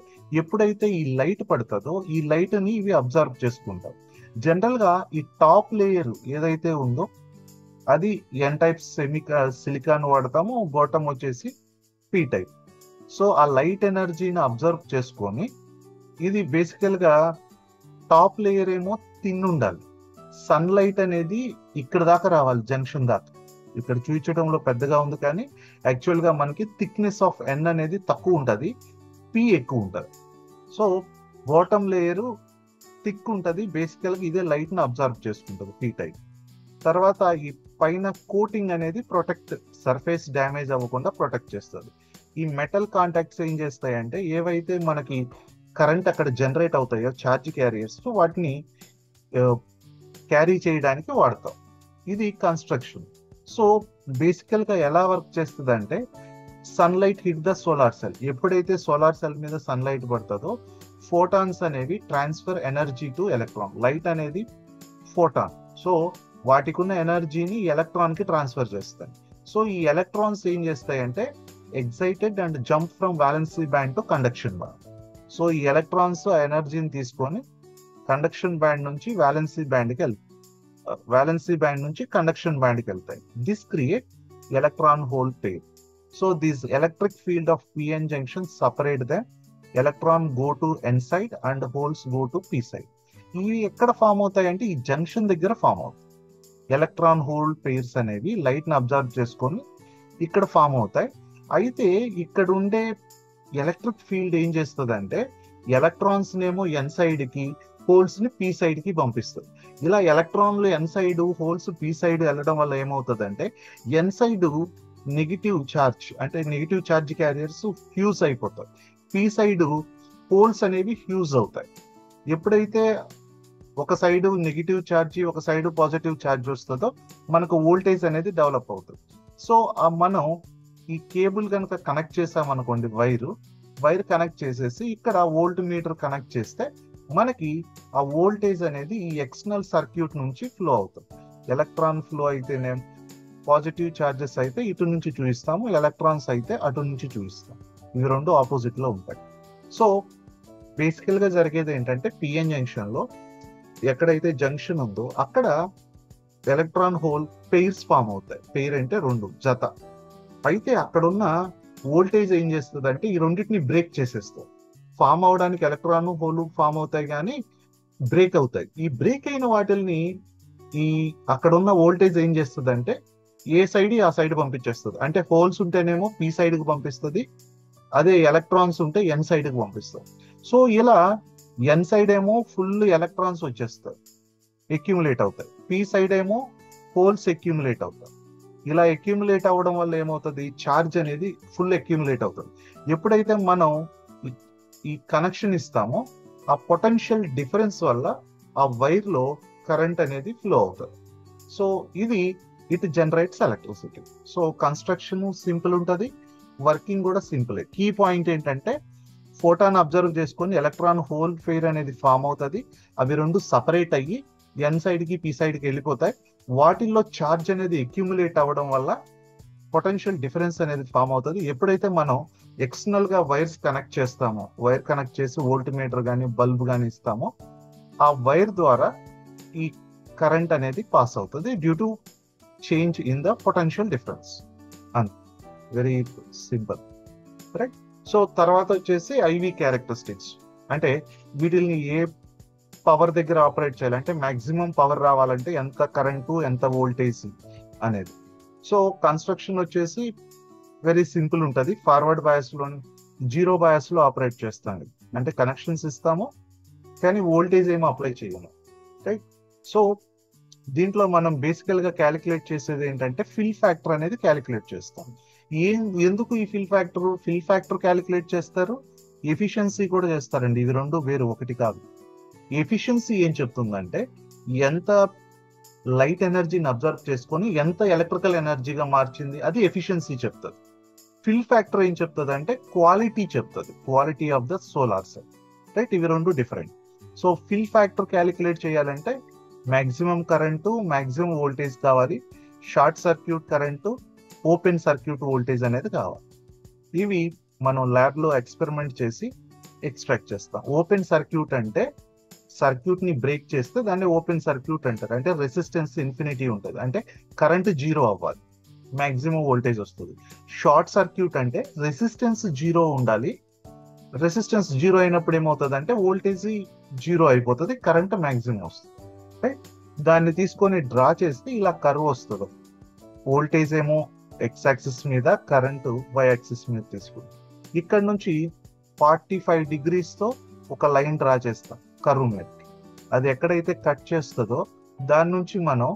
ఎప్పుడైతే ఈ లైట్ పడుతుందో ఈ లైట్ ని ఇవి అబ్జర్వ్ చేసుకుంటాయి. జనరల్ గా ఈ టాప్ లేయర్ ఏదైతే ఉందో అది ఎన్ టైప్ సిలికాన్ వాడతాము, బాటమ్ వచ్చేసి పి టైప్. సో ఆ లైట్ ఎనర్జీని అబ్జర్వ్ చేసుకొని ఇది బేసికల్ గా టాప్ లేయర్ ఏమో థిన్ ఉండాలి, సన్ లైట్ అనేది ఇక్కడ దాకా రావాలి, జంక్షన్ దాకా. ఇక్కడ చూపించడంలో పెద్దగా ఉంది కానీ యాక్చువల్ గా మనకి థిక్నెస్ ఆఫ్ ఎన్ అనేది తక్కువ ఉంటుంది, పి ఎక్కువ ఉంటుంది. సో బాటమ్ లేయర్ థిక్ ఉంటుంది, బేసికల్ గా ఇదే లైట్ ని అబ్జర్వ్ చేసుకుంటుంది పి టైప్. తర్వాత ఈ పైన కోటింగ్ అనేది ప్రొటెక్ట్, సర్ఫేస్ డ్యామేజ్ అవ్వకుండా ప్రొటెక్ట్ చేస్తుంది. ఈ మెటల్ కాంటాక్ట్స్ ఏం చేస్తాయంటే ఏవైతే మనకి కరెంట్ అక్కడ జనరేట్ అవుతాయో ఛార్జ్ క్యారియర్స్, వాటిని క్యారీ చేయడానికి వాడతాం. ఇది కన్స్ట్రక్షన్. సో బేసికల్ గా ఎలా వర్క్ చేస్తుంది అంటే sunlight hit the solar cell. ఎప్పుడైతే సోలార్ సెల్ మీద సన్లైట్ పడుతుందో ఫోటాన్స్ అనేవి transfer energy to electron. Light అనేది ఫోటాన్, సో వాటికి ఉన్న ఎనర్జీని ఎలక్ట్రాన్ కి ట్రాన్స్ఫర్ చేస్తాయి. సో ఈ ఎలక్ట్రాన్స్ ఏం చేస్తాయంటే excited and jump from valency band to conduction band. So ఈ ఎలక్ట్రాన్స్ ఆ ఎనర్జీని తీసుకొని కండక్షన్ బ్యాండ్ నుంచి వ్యాలెన్సీ బ్యాండ్కి వెళ్తాయి, వ్యాలెన్సీ బ్యాండ్ నుంచి కండక్షన్ బ్యాండ్కి వెళ్తాయి. This create electron hole pair. So this electric field of PN junction separate the electron go to N side and holes go to P side. ఇవి ఎక్కడ form అవుతాయి అంటే ఈ జంక్షన్ దగ్గర ఫామ్ అవుతాయి. ఎలక్ట్రాన్ హోల్ పెయిర్స్ అనేవి light ని observe చేసుకొని ఇక్కడ ఫామ్ అవుతాయి. అయితే ఇక్కడ ఉండే ఎలక్ట్రిక్ ఫీల్డ్ ఏం చేస్తుంది అంటే ఎలక్ట్రాన్స్ నేమో ఎన్ సైడ్ కి, హోల్స్ ని పి సైడ్ కి పంపిస్తుంది. ఇలా ఎలక్ట్రాన్లు ఎన్ సైడ్, హోల్స్ పి సైడ్ వెళ్ళడం వల్ల ఏమవుతుంది అంటే ఎన్ సైడ్ నెగిటివ్ ఛార్జ్ అంటే నెగిటివ్ ఛార్జ్ క్యారియర్స్ ఫ్యూజ్ అయిపోతాయి, పి సైడ్ హోల్స్ అనేవి ఫ్యూజ్ అవుతాయి. ఎప్పుడైతే ఒక సైడ్ నెగిటివ్ ఛార్జ్, ఒక సైడ్ పాజిటివ్ ఛార్జ్ వస్తుందో మనకు వోల్టేజ్ అనేది డెవలప్ అవుతుంది. సో మనం ఈ కేబుల్ కనుక కనెక్ట్ చేసామనుకోండి, వైర్ కనెక్ట్ చేసేసి ఇక్కడ వోల్ట్ మీటర్ కనెక్ట్ చేస్తే మనకి ఆ వోల్టేజ్ అనేది ఈ ఎక్స్టర్నల్ సర్క్యూట్ నుంచి ఫ్లో అవుతుంది. ఎలక్ట్రాన్ ఫ్లో అయితేనే పాజిటివ్ ఛార్జెస్ అయితే ఇటు నుంచి చూపిస్తాము, ఎలక్ట్రాన్స్ అయితే అటు నుంచి చూపిస్తాం. ఇవి రెండు ఆపోజిట్ లో ఉంటాయి. సో బేసికల్ గా జరిగేది ఏంటంటే పిఎన్ జంక్షన్ లో ఎక్కడైతే జంక్షన్ ఉందో అక్కడ ఎలక్ట్రాన్ హోల్ పెయిర్స్ ఫామ్ అవుతాయి. పెయిర్ అంటే రెండు జత. అయితే అక్కడున్న వోల్టేజ్ ఏం చేస్తుంది అంటే ఈ రెండింటిని బ్రేక్ చేసేస్తుంది. ఫామ్ అవడానికి ఎలక్ట్రాన్ హోల్ ఫామ్ అవుతాయి కానీ బ్రేక్ అవుతాయి. ఈ బ్రేక్ అయిన వాటిల్ని ఈ అక్కడున్న వోల్టేజ్ ఏం చేస్తుంది అంటే ఏ సైడ్ ఆ సైడ్ పంపించేస్తుంది. అంటే హోల్స్ ఉంటేనేమో పి సైడ్ కి పంపిస్తుంది, అదే ఎలక్ట్రాన్స్ ఉంటే ఎన్ సైడ్ కి పంపిస్తుంది. సో ఇలా ఎన్ సైడ్ ఏమో ఫుల్ ఎలక్ట్రాన్స్ వచ్చేస్తాయి, అక్యూములేట్ అవుతాయి. పి సైడ్ ఏమో హోల్స్ అక్యూములేట్ అవుతాయి. ఇలా అక్యూములేట్ అవ్వడం వల్ల ఏమవుతుంది, ఛార్జ్ అనేది ఫుల్ అక్యూములేట్ అవుతుంది. ఎప్పుడైతే మనం ఈ కనెక్షన్ ఇస్తామో ఆ పొటెన్షియల్ డిఫరెన్స్ వల్ల ఆ వైర్ లో కరెంట్ అనేది ఫ్లో అవుతుంది. సో ఇది it generates electricity. So construction simple ఉంటుంది, వర్కింగ్ కూడా సింపుల్. కీ పాయింట్ ఏంటంటే ఫోటాన్ అబ్జర్వ్ చేసుకొని ఎలక్ట్రాన్ హోల్ పెయిర్ అనేది ఫామ్ అవుతుంది. అవి రెండు సపరేట్ అయ్యి ఎన్ సైడ్ కి పి సైడ్ కి వెళ్ళిపోతాయి. వాటిల్లో ఛార్జ్ అనేది అక్యూములేట్ అవ్వడం వల్ల పొటెన్షియల్ డిఫరెన్స్ అనేది ఫామ్ అవుతుంది. ఎప్పుడైతే మనం ఎక్స్టర్నల్ గా వైర్స్ కనెక్ట్ చేస్తామో, వైర్ కనెక్ట్ చేసి వోల్ట్ మీటర్ కానీ బల్బ్ కానీ ఇస్తామో, ఆ వైర్ ద్వారా ఈ కరెంట్ అనేది పాస్ అవుతుంది due to change in the potential difference. And very simple, right. So తర్వాత వచ్చేసి ఐవి క్యారెక్టరిస్టిక్స్, అంటే వీటిని ఏ పవర్ దగ్గర ఆపరేట్ చేయాలి, అంటే మాక్సిమం పవర్ రావాలంటే ఎంత కరెంటు ఎంత వోల్టేజ్ అనేది. సో కన్స్ట్రక్షన్ వచ్చేసి వెరీ సింపుల్ ఉంటుంది. ఫార్వర్డ్ బయాస్ లో జీరో బయాస్ లో ఆపరేట్ చేస్తాను, అంటే కనెక్షన్స్ ఇస్తాము కానీ వోల్టేజ్ ఏమో అప్లై చేయము, రైట్. సో దీంట్లో మనం బేసికల్ గా క్యాలిక్యులేట్ చేసేది ఏంటంటే ఫిల్ ఫ్యాక్టర్ అనేది క్యాలిక్యులేట్ చేస్తాం. ఎందుకు ఈ ఫిల్ ఫ్యాక్టర్ క్యాలిక్యులేట్ చేస్తారు, ఎఫిషియన్సీ కూడా చేస్తారండి. ఇవి రెండు వేరు, ఒకటి కాదు. ఎఫిషియన్సీ ఏం చెప్తుందంటే ఎంత లైట్ ఎనర్జీని అబ్జర్వ్ చేసుకొని ఎంత ఎలక్ట్రికల్ ఎనర్జీగా మార్చింది, అది ఎఫిషియన్సీ చెప్తుంది. ఫిల్ ఫ్యాక్టర్ ఏం చెప్తుంది అంటే క్వాలిటీ చెప్తుంది, quality of the solar cell, right. ఇవి రెండు different. So fill factor calculate చేయాలంటే మాక్సిమం కరెంటు, మాక్సిమం వోల్టేజ్ కావాలి, short circuit current, open circuit voltage అనేది కావాలి. ఇవి మనం ల్యాబ్ లో ఎక్స్పెరిమెంట్ చేసి ఎక్స్ట్రాక్ట్ చేస్తాం. ఓపెన్ సర్క్యూట్ అంటే సర్క్యూట్ ని బ్రేక్ చేస్తే దాన్ని ఓపెన్ సర్క్యూట్ అంటారు. అంటే రెసిస్టెన్స్ ఇన్ఫినిటీ ఉంటుంది, అంటే కరెంట్ జీరో అవ్వాలి, మాక్సిమం వోల్టేజ్ వస్తుంది. షార్ట్ సర్క్యూట్ అంటే రెసిస్టెన్స్ జీరో ఉండాలి, రెసిస్టెన్స్ జీరో అయినప్పుడు ఏమవుతుంది అంటే వోల్టేజ్ జీరో అయిపోతుంది, కరెంట్ మాక్సిమం వస్తుంది, రైట్. దాన్ని తీసుకొని డ్రా చేస్తే ఇలా కర్వ్ వస్తుంది. వోల్టేజ్ ఏమో ఎక్స్ యాక్సిస్ మీద, కరెంటు వై యాక్సిస్ మీద తీసుకుంటాం. ఇక్కడ నుంచి 45 degrees తో ఒక లైన్ డ్రా చేస్తాం కర్వ్ మీద. అది ఎక్కడైతే కట్ చేస్తుందో దాని నుంచి మనం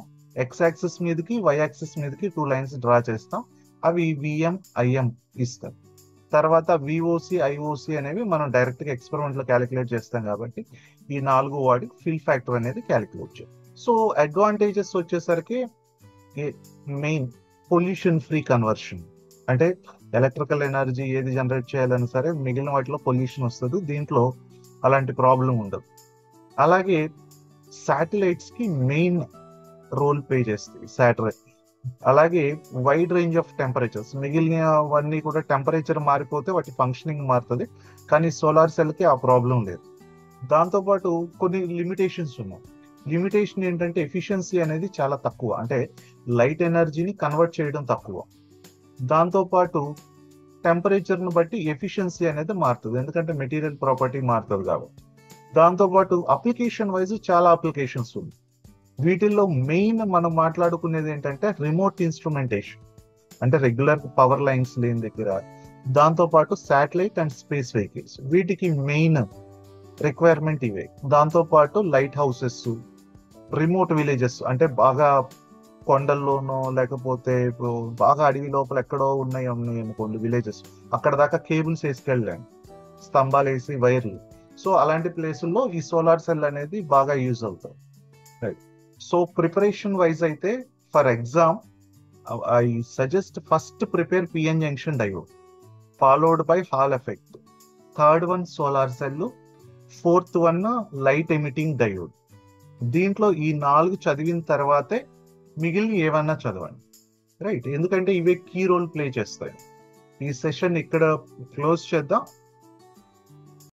ఎక్స్ యాక్సిస్ మీదకి వై యాక్సిస్ మీదకి 2 lines డ్రా చేస్తాం. అవి విఎం ఐఎం ఇస్తాం. తర్వాత విఓసి ఐఓసి అనేవి మనం డైరెక్ట్ గా ఎక్స్పెరిమెంట్ లో క్యాలిక్యులేట్ చేస్తాం కాబట్టి ఈ 4 వాడి ఫిల్ ఫ్యాక్టర్ అనేది క్యాలిక్యులేట్ చేయాలి. సో అడ్వాంటేజెస్ వచ్చేసరికి మెయిన్ పొల్యూషన్ ఫ్రీ కన్వర్షన్, అంటే ఎలక్ట్రికల్ ఎనర్జీ ఏది జనరేట్ చేయాలని సరే మిగిలిన వాటిలో పొల్యూషన్ వస్తుంది, దీంట్లో అలాంటి ప్రాబ్లం ఉండదు. అలాగే శాటిలైట్స్ కి మెయిన్ రోల్ ప్లే చేస్తాయి శాటిలైట్. అలాగే వైడ్ రేంజ్ ఆఫ్ టెంపరేచర్స్, మిగిలినవన్నీ కూడా టెంపరేచర్ మారిపోతే వాటి ఫంక్షనింగ్ మారుతుంది, కానీ సోలార్ సెల్ కి ఆ ప్రాబ్లం లేదు. దాంతోపాటు కొన్ని లిమిటేషన్స్ ఉన్నాయి. లిమిటేషన్ ఏంటంటే ఎఫిషియన్సీ అనేది చాలా తక్కువ, అంటే లైట్ ఎనర్జీని కన్వర్ట్ చేయడం తక్కువ. దాంతోపాటు టెంపరేచర్ను బట్టి ఎఫిషియన్సీ అనేది మారుతుంది, ఎందుకంటే మెటీరియల్ ప్రాపర్టీ మారుతుంది కాబట్టి. దాంతోపాటు అప్లికేషన్ వైజ్ చాలా అప్లికేషన్స్ ఉంది. వీటిల్లో మెయిన్ మనం మాట్లాడుకునేది ఏంటంటే రిమోట్ ఇన్స్ట్రుమెంటేషన్, అంటే రెగ్యులర్ పవర్ లైన్స్ లేని దగ్గర. దాంతోపాటు శాటిలైట్ అండ్ స్పేస్ వెహికల్స్, వీటికి మెయిన్ రిక్వైర్మెంట్ ఇవే. దాంతోపాటు లైట్ హౌసెస్, రిమోట్ విలేజెస్, అంటే బాగా కొండల్లోనో లేకపోతే బాగా అడవి లోపల ఎక్కడో ఉన్నాయి అనుకోండి విలేజెస్, అక్కడ దాకా కేబుల్స్ వేసుకెళ్ళాం, స్తంభాలు వేసి వైర్లు. సో అలాంటి ప్లేసుల్లో ఈ సోలార్ సెల్ అనేది బాగా యూజ్ అవుతుంది, రైట్. సో ప్రిపరేషన్ వైజ్ అయితే for exam I suggest first prepare PN junction diode, followed by hall effect, third one solar cell, fourth one light emitting diode. దీంట్లో ఈ 4 చదివిన తర్వాతే మిగిలిన ఏమన్నా చదవండి, రైట్. ఎందుకంటే ఇవే కీ రోల్ ప్లే చేస్తాయి. ఈ సెషన్ ఇక్కడ క్లోజ్ చేద్దాం.